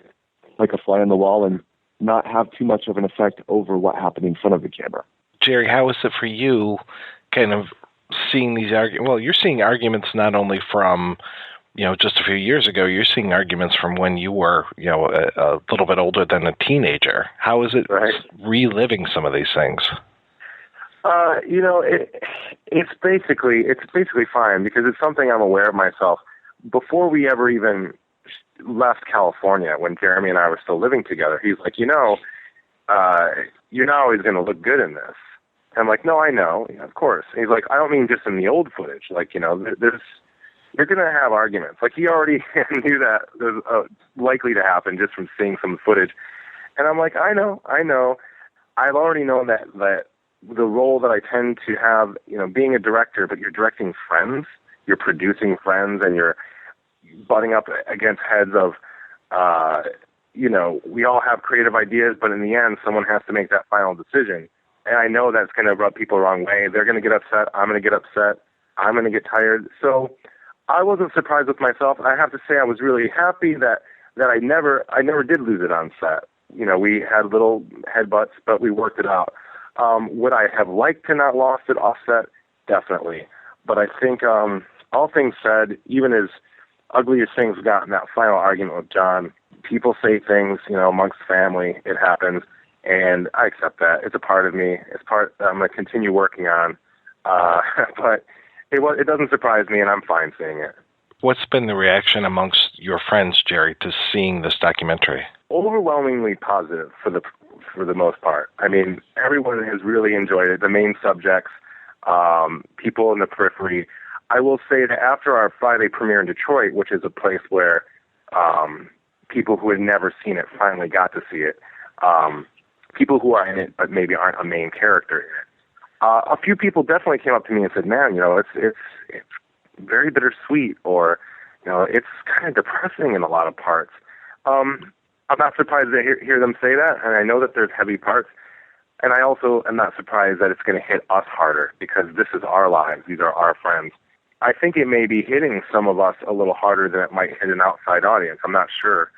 like a fly on the wall and not have too much of an effect over what happened in front of the camera. Jerry, how was it for you kind of seeing these arguments? Well, you're seeing arguments not only from, just a few years ago, you're seeing arguments from when you were, a little bit older than a teenager. How is it reliving some of these things? It's basically fine because it's something I'm aware of myself. Before we ever even left California, when Jeremy and I were still living together, he's like, you're not always going to look good in this. And I'm like, no, I know, of course. And he's like, I don't mean just in the old footage. Like, you're going to have arguments. Like, he already knew that was likely to happen just from seeing some footage. And I'm like, I know. I've already known that the role that I tend to have, being a director, but you're directing friends, you're producing friends, and you're butting up against heads of, we all have creative ideas, but in the end, someone has to make that final decision. And I know that's going to rub people the wrong way. They're going to get upset. I'm going to get upset. I'm going to get tired. So I wasn't surprised with myself. I have to say I was really happy that I never did lose it on set. We had little headbutts, but we worked it out. Would I have liked to not lost it offset? Definitely. But I think, all things said, even as ugly as things got in that final argument with John, people say things, amongst family. It happens, and I accept that. It's a part of me. It's part that I'm going to continue working on. But it doesn't surprise me, and I'm fine seeing it. What's been the reaction amongst your friends, Jerry, to seeing this documentary? Overwhelmingly positive for the most part. I mean, everyone has really enjoyed it. The main subjects, people in the periphery. I will say that after our Friday premiere in Detroit, which is a place where people who had never seen it finally got to see it, people who are in it but maybe aren't a main character in it. A few people definitely came up to me and said, "Man, it's very bittersweet," or it's kind of depressing in a lot of parts. I'm not surprised to hear them say that, and I know that there's heavy parts. And I also am not surprised that it's going to hit us harder because this is our lives. These are our friends. I think it may be hitting some of us a little harder than it might hit an outside audience. I'm not sure.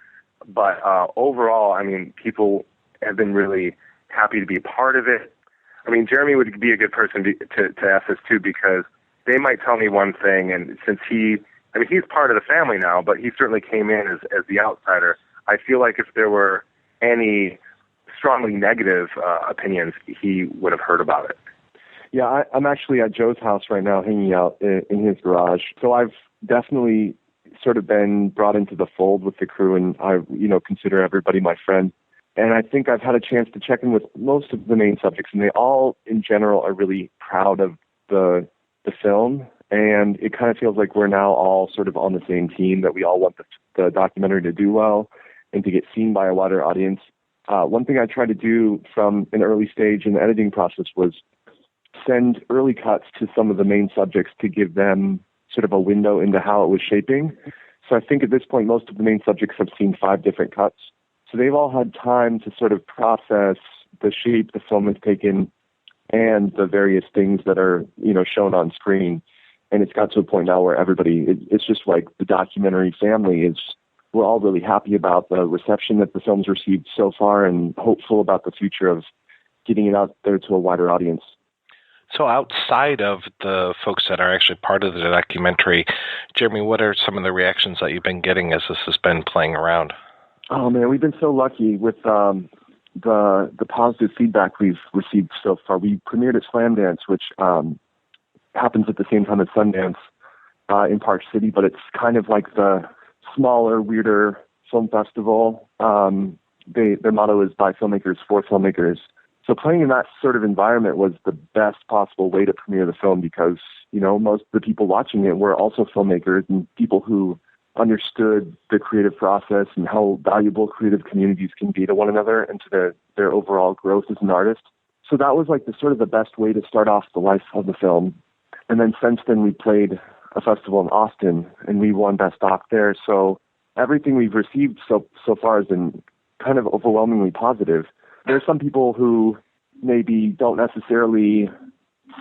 But overall, I mean, people have been really happy to be a part of it. I mean, Jeremy would be a good person to ask this too, because they might tell me one thing, and since he's part of the family now, but he certainly came in as the outsider. I feel like if there were any strongly negative opinions, he would have heard about it. Yeah, I'm actually at Joe's house right now, hanging out in his garage. So I've definitely sort of been brought into the fold with the crew, and I, consider everybody my friend. And I think I've had a chance to check in with most of the main subjects, and they all, in general, are really proud of the film. And it kind of feels like we're now all sort of on the same team, that we all want the documentary to do well and to get seen by a wider audience. One thing I tried to do from an early stage in the editing process was send early cuts to some of the main subjects to give them sort of a window into how it was shaping. So I think at this point, most of the main subjects have seen 5 different cuts. So they've all had time to sort of process the shape the film has taken and the various things that are, shown on screen. And it's got to a point now where everybody, it's just like the documentary family we're all really happy about the reception that the film's received so far and hopeful about the future of getting it out there to a wider audience. So outside of the folks that are actually part of the documentary, Jeremy, what are some of the reactions that you've been getting as this has been playing around? Oh, man, we've been so lucky with the positive feedback we've received so far. We premiered at Slamdance, which happens at the same time as Sundance in Park City, but it's kind of like the smaller, weirder film festival. Their motto is by filmmakers, for filmmakers. So playing in that sort of environment was the best possible way to premiere the film because, most of the people watching it were also filmmakers and people who understood the creative process and how valuable creative communities can be to one another and to their overall growth as an artist. So that was like the best way to start off the life of the film. And then since then we played a festival in Austin and we won Best Doc there. So everything we've received so far has been kind of overwhelmingly positive. There's some people who maybe don't necessarily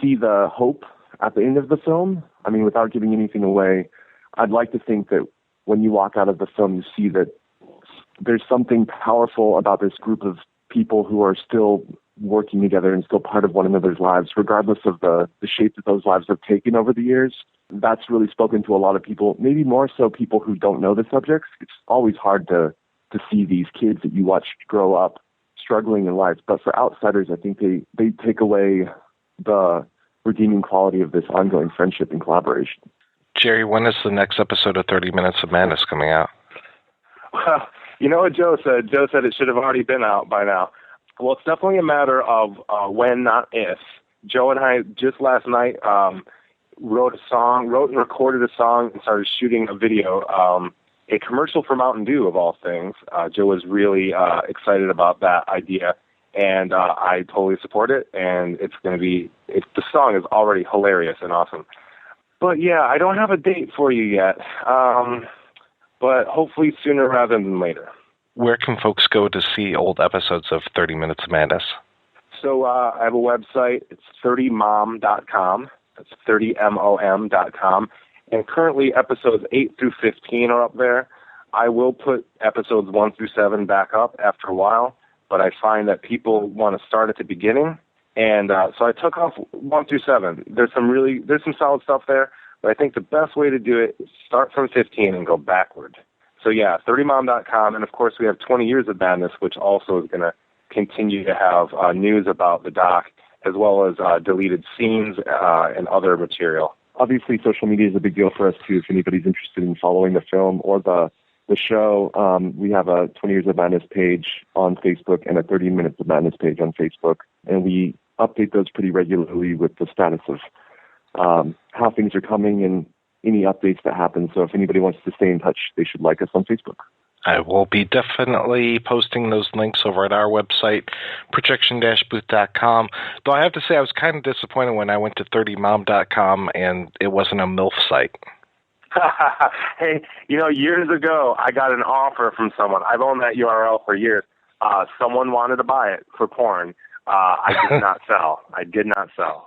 see the hope at the end of the film. I mean, without giving anything away, I'd like to think that when you walk out of the film, you see that there's something powerful about this group of people who are still working together and still part of one another's lives, regardless of the shape that those lives have taken over the years. That's really spoken to a lot of people, maybe more so people who don't know the subjects. It's always hard to see these kids that you watch grow up struggling in life. But for outsiders, I think they take away the redeeming quality of this ongoing friendship and collaboration. Jerry, when is the next episode of 30 Minutes of Madness coming out? Well, you know what Joe said? Joe said it should have already been out by now. Well, it's definitely a matter of when, not if. Joe and I just last night wrote and recorded a song and started shooting a video, a commercial for Mountain Dew of all things. Joe was really excited about that idea, and I totally support it. And it's going to be. The song is already hilarious and awesome. But yeah, I don't have a date for you yet. But hopefully sooner rather than later. Where can folks go to see old episodes of 30 Minutes of Madness? So I have a website. It's 30mom.com. That's 30mom.com. And currently episodes 8 through 15 are up there. I will put episodes 1 through 7 back up after a while, but I find that people want to start at the beginning. And so I took off 1 through 7. There's some solid stuff there, but I think the best way to do it is start from 15 and go backward. So yeah, 30mom.com, and of course we have 20 Years of Madness, which also is going to continue to have news about the doc, as well as deleted scenes and other material. Obviously, social media is a big deal for us too. If anybody's interested in following the film or the show, we have a 20 Years of Madness page on Facebook and a 30 Minutes of Madness page on Facebook, and we update those pretty regularly with the status of how things are coming and any updates that happen. So if anybody wants to stay in touch, they should like us on Facebook. I will be definitely posting those links over at our website, projection-booth.com. Though I have to say I was kind of disappointed when I went to 30mom.com and it wasn't a MILF site. Hey, years ago, I got an offer from someone. I've owned that URL for years. Someone wanted to buy it for porn. I did not sell. I did not sell.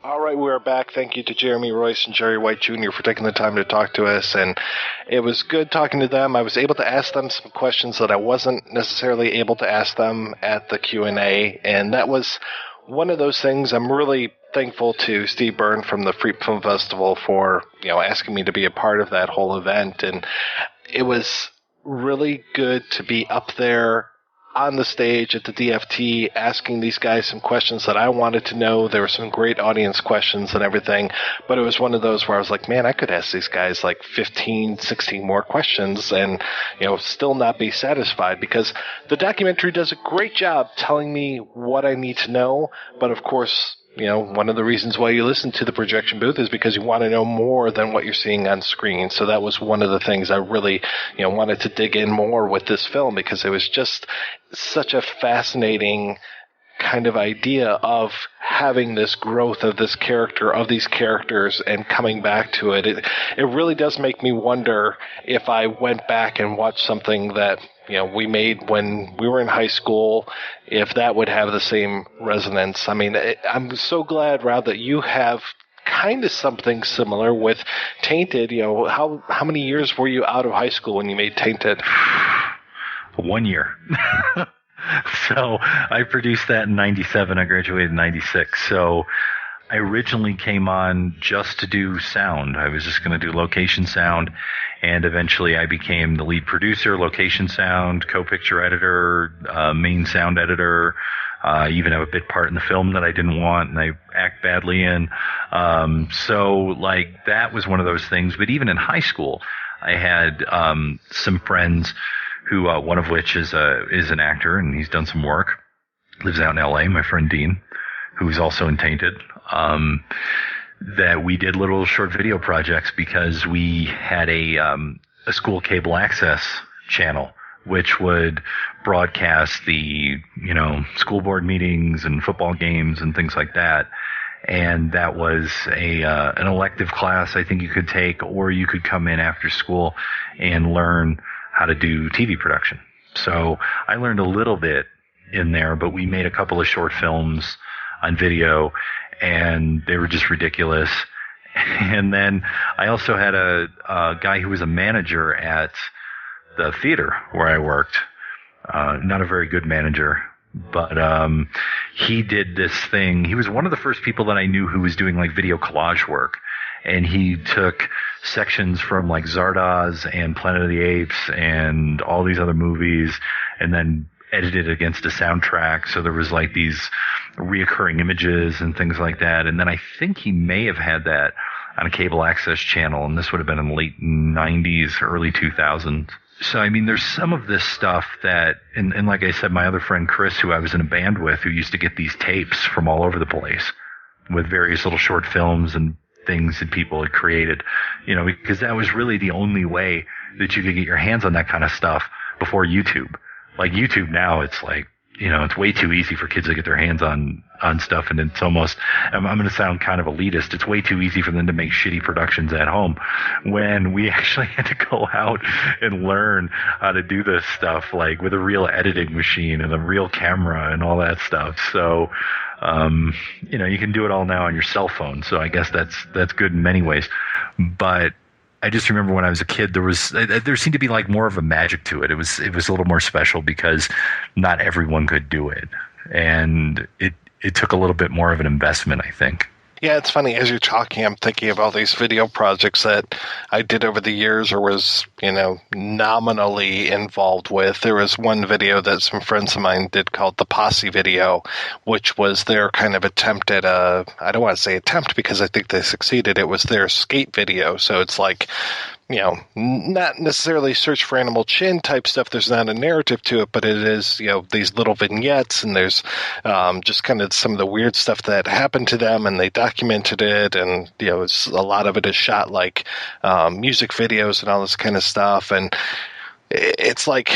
All right, we're back. Thank you to Jeremy Royce and Jerry White Jr. for taking the time to talk to us, and it was good talking to them. I was able to ask them some questions that I wasn't necessarily able to ask them at the Q&A, and that was one of those things. I'm really thankful to Steve Byrne from the Freak Film Festival for asking me to be a part of that whole event, and it was really good to be up there on the stage at the DFT asking these guys some questions that I wanted to know. There were some great audience questions and everything, but it was one of those where I was like, man, I could ask these guys like 15, 16 more questions and, still not be satisfied, because the documentary does a great job telling me what I need to know. But of course, one of the reasons why you listen to the projection booth is because you want to know more than what you're seeing on screen. So that was one of the things I really, wanted to dig in more with this film, because it was just such a fascinating kind of idea of having this growth of this character, of these characters, and coming back to it. It really does make me wonder if I went back and watched something that we made when we were in high school, if that would have the same resonance. I mean, I'm so glad, Rob, that you have kind of something similar with Tainted. How many years were you out of high school when you made Tainted? 1 year. So I produced that in 97. I graduated in 96. So I originally came on just to do sound. I was just going to do location sound, and eventually I became the lead producer, location sound, co-picture editor, main sound editor. I even have a bit part in the film that I didn't want and I act badly in. So that was one of those things. But even in high school, I had some friends who, one of which is an actor, and he's done some work, lives out in LA, my friend Dean, who's also in Tainted, that we did little short video projects because we had a school cable access channel, which would broadcast the, school board meetings and football games and things like that. And that was an elective class I think you could take, or you could come in after school and learn how to do TV production. So I learned a little bit in there, but we made a couple of short films on video, and they were just ridiculous. And then I also had a guy who was a manager at the theater where I worked. Not a very good manager, but he did this thing. He was one of the first people that I knew who was doing like video collage work. And he took sections from like Zardoz and Planet of the Apes and all these other movies and then edited against a soundtrack. So there was like these reoccurring images and things like that. And then I think he may have had that on a cable access channel. And this would have been in the late 90s, early 2000s. So, I mean, there's some of this stuff that, and like I said, my other friend Chris, who I was in a band with, who used to get these tapes from all over the place with various little short films and things that people had created, you know, because that was really the only way that you could get your hands on that kind of stuff before YouTube. Like YouTube now, it's like, you know, it's way too easy for kids to get their hands on stuff. And it's almost, I'm going to sound kind of elitist. It's way too easy for them to make shitty productions at home when we actually had to go out and learn how to do this stuff, like with a real editing machine and a real camera and all that stuff. So, you know, you can do it all now on your cell phone. So I guess that's good in many ways. But I just remember when I was a kid, there seemed to be like more of a magic to it. It was a little more special because not everyone could do it. And it took a little bit more of an investment, I think. Yeah, it's funny. As you're talking, I'm thinking of all these video projects that I did over the years or was, you know, nominally involved with. There was one video that some friends of mine did called the Posse video, which was their kind of attempt at I don't want to say attempt because I think they succeeded. It was their skate video. So it's like, you know, not necessarily Search for Animal Chin type stuff. There's not a narrative to it, but it is, you know, these little vignettes, and there's just kind of some of the weird stuff that happened to them, and they documented it, and, you know, a lot of it is shot like music videos and all this kind of stuff. And it's like,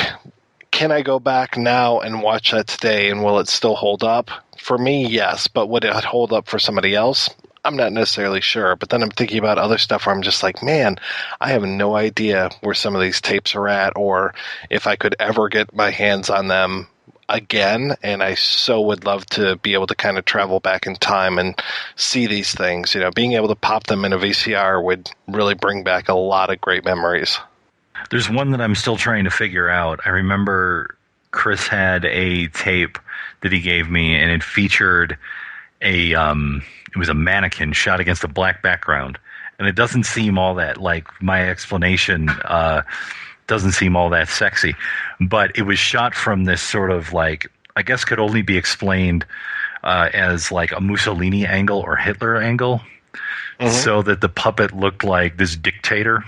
can I go back now and watch that today, and will it still hold up? For me, yes, but would it hold up for somebody else? I'm not necessarily sure, but then I'm thinking about other stuff where I'm just like, man, I have no idea where some of these tapes are at, or if I could ever get my hands on them again. And I so would love to be able to kind of travel back in time and see these things. You know, being able to pop them in a VCR would really bring back a lot of great memories. There's one that I'm still trying to figure out. I remember Chris had a tape that he gave me, and it featured it was a mannequin shot against a black background. And it doesn't seem all that, like, my explanation doesn't seem all that sexy. But it was shot from this sort of, like, I guess could only be explained as like a Mussolini angle or Hitler angle. Mm-hmm. So that the puppet looked like this dictator.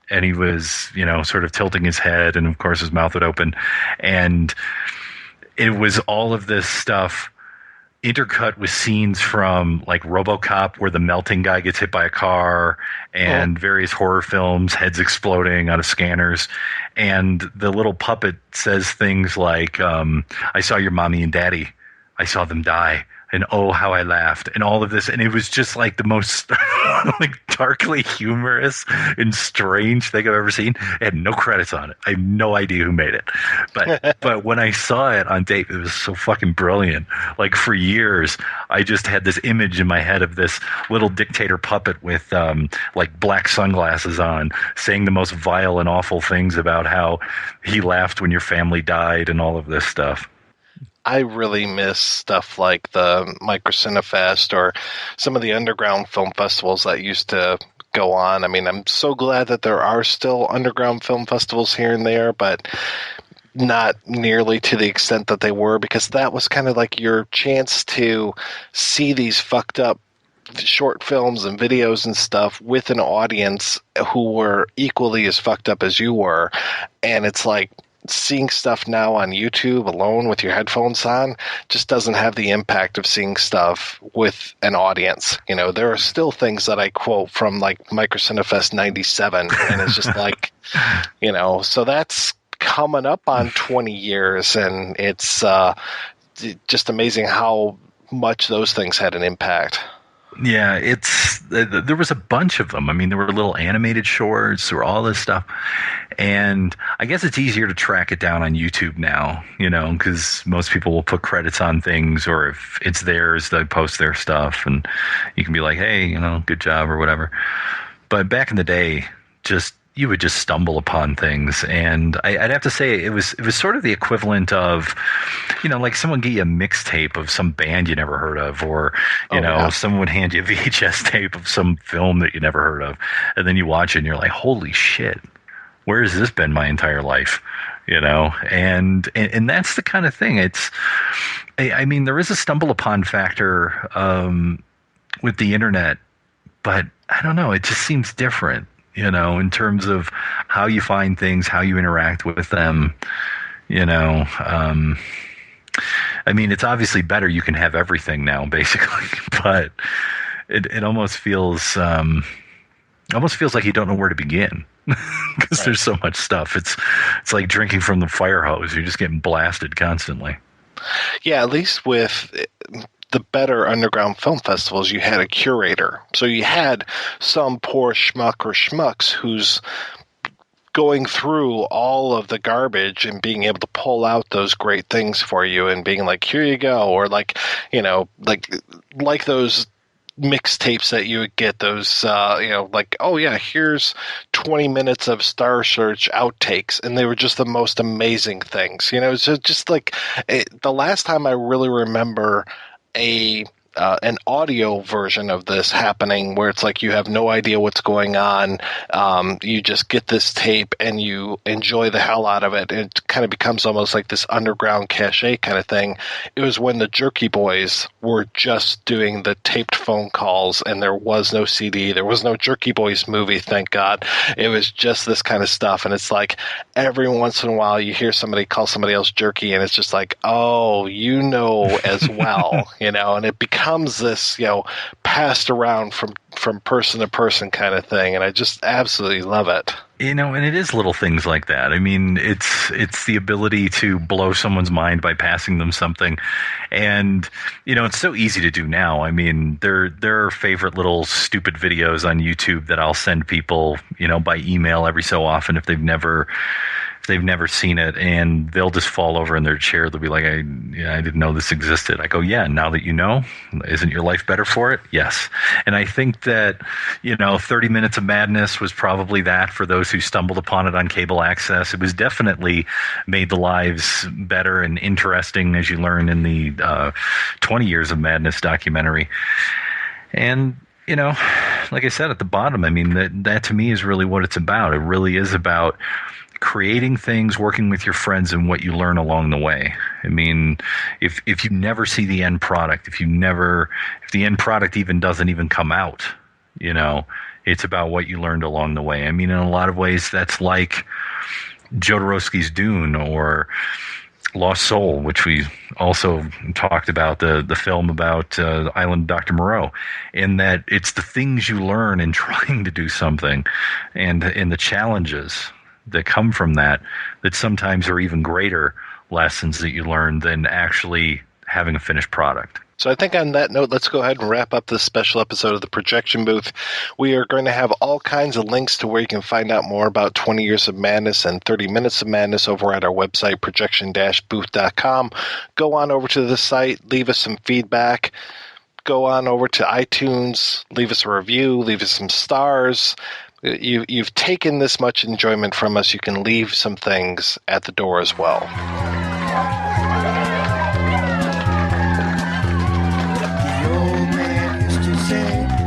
And he was, you know, sort of tilting his head, and of course his mouth would open. And it was all of this stuff intercut with scenes from like RoboCop, where the melting guy gets hit by a car, and various horror films, heads exploding out of scanners. And the little puppet says things like, I saw your mommy and daddy. I saw them die. And oh, how I laughed, and all of this. And it was just like the most like darkly humorous and strange thing I've ever seen. It had no credits on it. I have no idea who made it. But when I saw it on tape, it was so fucking brilliant. Like for years, I just had this image in my head of this little dictator puppet with like black sunglasses on, saying the most vile and awful things about how he laughed when your family died and all of this stuff. I really miss stuff like the Microcinefest or some of the underground film festivals that used to go on. I mean, I'm so glad that there are still underground film festivals here and there, but not nearly to the extent that they were, because that was kind of like your chance to see these fucked up short films and videos and stuff with an audience who were equally as fucked up as you were. And it's like, seeing stuff now on YouTube alone with your headphones on just doesn't have the impact of seeing stuff with an audience. You know, there are still things that I quote from like Microcinefest 97, and it's just like, you know, so that's coming up on 20 years, and it's just amazing how much those things had an impact. Yeah, there was a bunch of them. I mean, there were little animated shorts, there were all this stuff. And I guess it's easier to track it down on YouTube now, because most people will put credits on things, or if it's theirs, they post their stuff and you can be like, hey, good job or whatever. But back in the day, you would just stumble upon things, and I'd have to say it was sort of the equivalent of, like someone get you a mixtape of some band you never heard of, or someone would hand you a VHS tape of some film that you never heard of, and then you watch it and you're like, holy shit, where has this been my entire life? And that's the kind of thing. I mean, there is a stumble upon factor with the internet, but I don't know, it just seems different. In terms of how you find things, how you interact with them, I mean, it's obviously better. You can have everything now, basically, but it almost feels like you don't know where to begin because there's so much stuff. It's like drinking from the fire hose. You're just getting blasted constantly. Yeah, at least with the better underground film festivals, you had a curator. So you had some poor schmuck or schmucks who's going through all of the garbage and being able to pull out those great things for you and being like, here you go. Or like those mixtapes that you would get, those, like, oh yeah, here's 20 minutes of Star Search outtakes. And they were just the most amazing things. It's just like the last time I really remember an audio version of this happening, where it's like you have no idea what's going on. You just get this tape and you enjoy the hell out of it. It kind of becomes almost like this underground cachet kind of thing. It was when the Jerky Boys were just doing the taped phone calls, and there was no CD. There was no Jerky Boys movie, thank God. It was just this kind of stuff. And it's like every once in a while you hear somebody call somebody else jerky, and it's just like, oh, as well, and it becomes this, passed around from person to person kind of thing. And I just absolutely love it. And it is little things like that. I mean, it's the ability to blow someone's mind by passing them something. And, it's so easy to do now. I mean, there are favorite little stupid videos on YouTube that I'll send people, by email every so often if they've never seen it, and they'll just fall over in their chair. They'll be like, I didn't know this existed. I go, yeah, now that you know, isn't your life better for it? Yes. And I think that, 30 Minutes of Madness was probably that for those who stumbled upon it on cable access. It was definitely made the lives better and interesting, as you learn in the 20 Years of Madness documentary. And, like I said at the bottom, I mean, that to me is really what it's about. It really is about creating things, working with your friends, and what you learn along the way. I mean, if you never see the end product, if the end product even doesn't even come out, it's about what you learned along the way. I mean, in a lot of ways, that's like Jodorowsky's Dune or Lost Soul, which we also talked about, the film about Island Dr. Moreau, in that it's the things you learn in trying to do something and the challenges that come from that sometimes are even greater lessons that you learn than actually having a finished product. So I think on that note, let's go ahead and wrap up this special episode of The Projection Booth. We are going to have all kinds of links to where you can find out more about 20 Years of Madness and 30 Minutes of Madness over at our website, projection-booth.com. Go on over to the site, leave us some feedback. Go on over to iTunes, leave us a review, leave us some stars. You've taken this much enjoyment from us, you can leave some things at the door as well.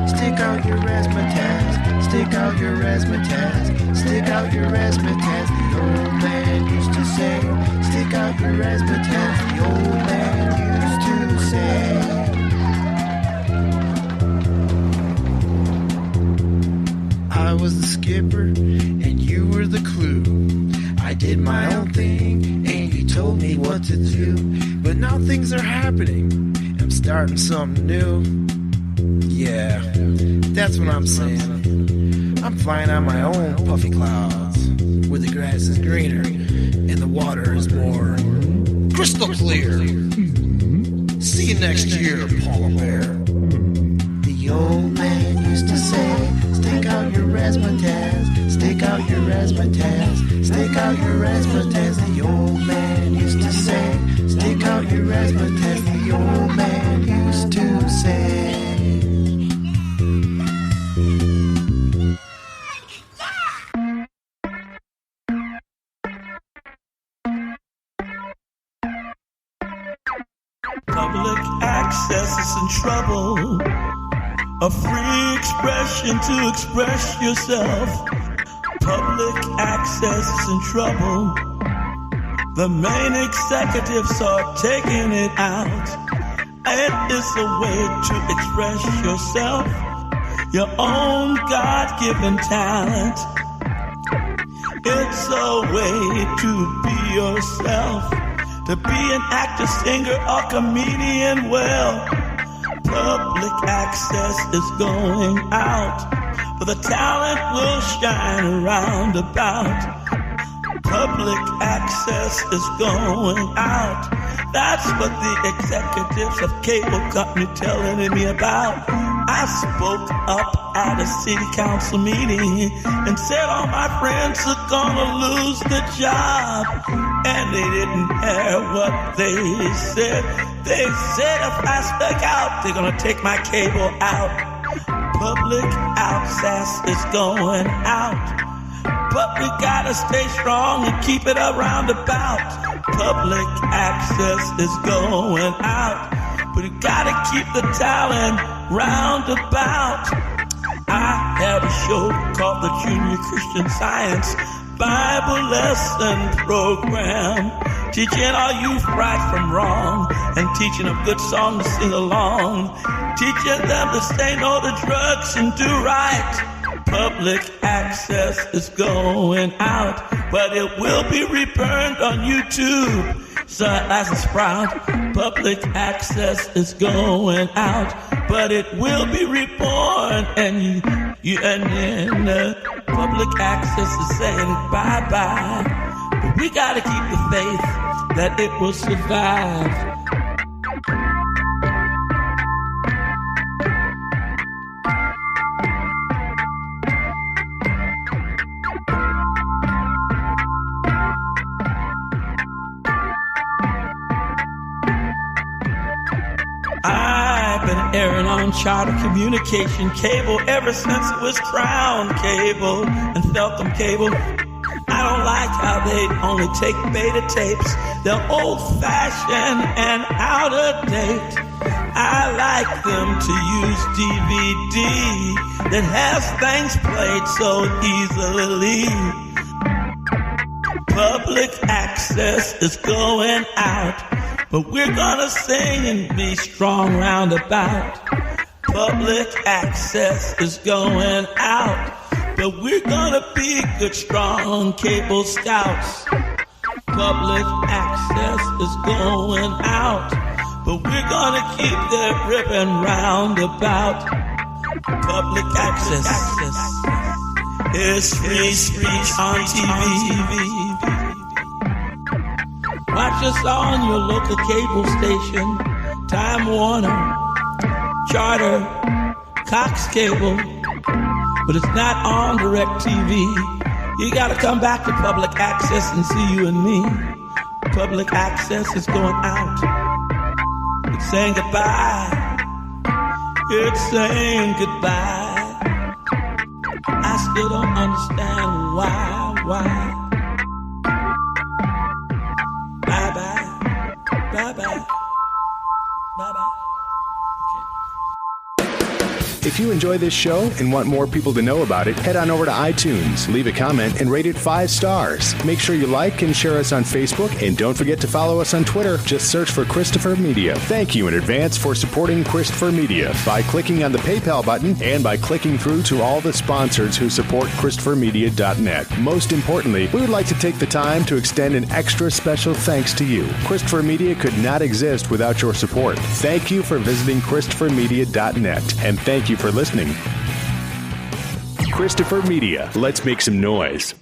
Stick out your razzmatazz, stick out your razzmatazz, stick out your razzmatazz. The old man used to say, stick out your razzmatazz. The old man used to say. I was the skipper and you were the crew. I did my own thing and you told me what to do. But now things are happening, I'm starting something new. Yeah, that's what I'm saying. I'm flying on my own puffy clouds, where the grass is greener and the water is more crystal clear. See you next year, Paula Bear. The The old man used to say, stick out your razzmatazz, stick out your razzmatazz, stick out your razzmatazz. The old man used to say, stick out your razzmatazz. The old man used to say. Public access is in trouble. A free expression to express yourself. Public access is in trouble. The main executives are taking it out. It is a way to express yourself, your own God-given talent. It's a way to be yourself, to be an actor, singer, or comedian. Well, public access is going out, but the talent will shine around about. Public access is going out. That's what the executives of cable company telling me about. I spoke up at a city council meeting and said all my friends are gonna lose the job. And they didn't hear what they said. They said if I stuck out, they're gonna take my cable out. Public access is going out, but we gotta stay strong and keep it around about. Public access is going out, but we gotta keep the talent round about. I have a show called the Junior Christian Science Bible Lesson Program, teaching all youth right from wrong and teaching them good songs to sing along, teaching them to say no to drugs and do right. Public access is going out, but it will be reburned on YouTube. So as a sprout, public access is going out, but it will be reborn, and public access is saying bye-bye. But we gotta keep the faith that it will survive. I've been airing on charter communication cable ever since it was Crown Cable and Felcom Cable. I don't like how they only take beta tapes. They're old-fashioned and out of date. I like them to use DVD that has things played so easily. Public access is going out, but we're gonna sing and be strong round about. Public access is going out, but we're gonna be good, strong cable scouts. Public access is going out, but we're gonna keep that ribbon round about. Public access is free speech on TV. Watch us on your local cable station, Time Warner, Charter, Cox Cable, but it's not on DirecTV. You gotta come back to public access and see you and me. Public access is going out. It's saying goodbye. It's saying goodbye. I still don't understand why. Bye-bye. Bye-bye. Bye-bye. If you enjoy this show and want more people to know about it, head on over to iTunes, leave a comment, and rate it 5 stars. Make sure you like and share us on Facebook, and don't forget to follow us on Twitter. Just search for Christopher Media. Thank you in advance for supporting Christopher Media by clicking on the PayPal button and by clicking through to all the sponsors who support ChristopherMedia.net. Most importantly, we would like to take the time to extend an extra special thanks to you. Christopher Media could not exist without your support. Thank you for visiting ChristopherMedia.net, and thank you for listening. Christopher Media. Let's make some noise.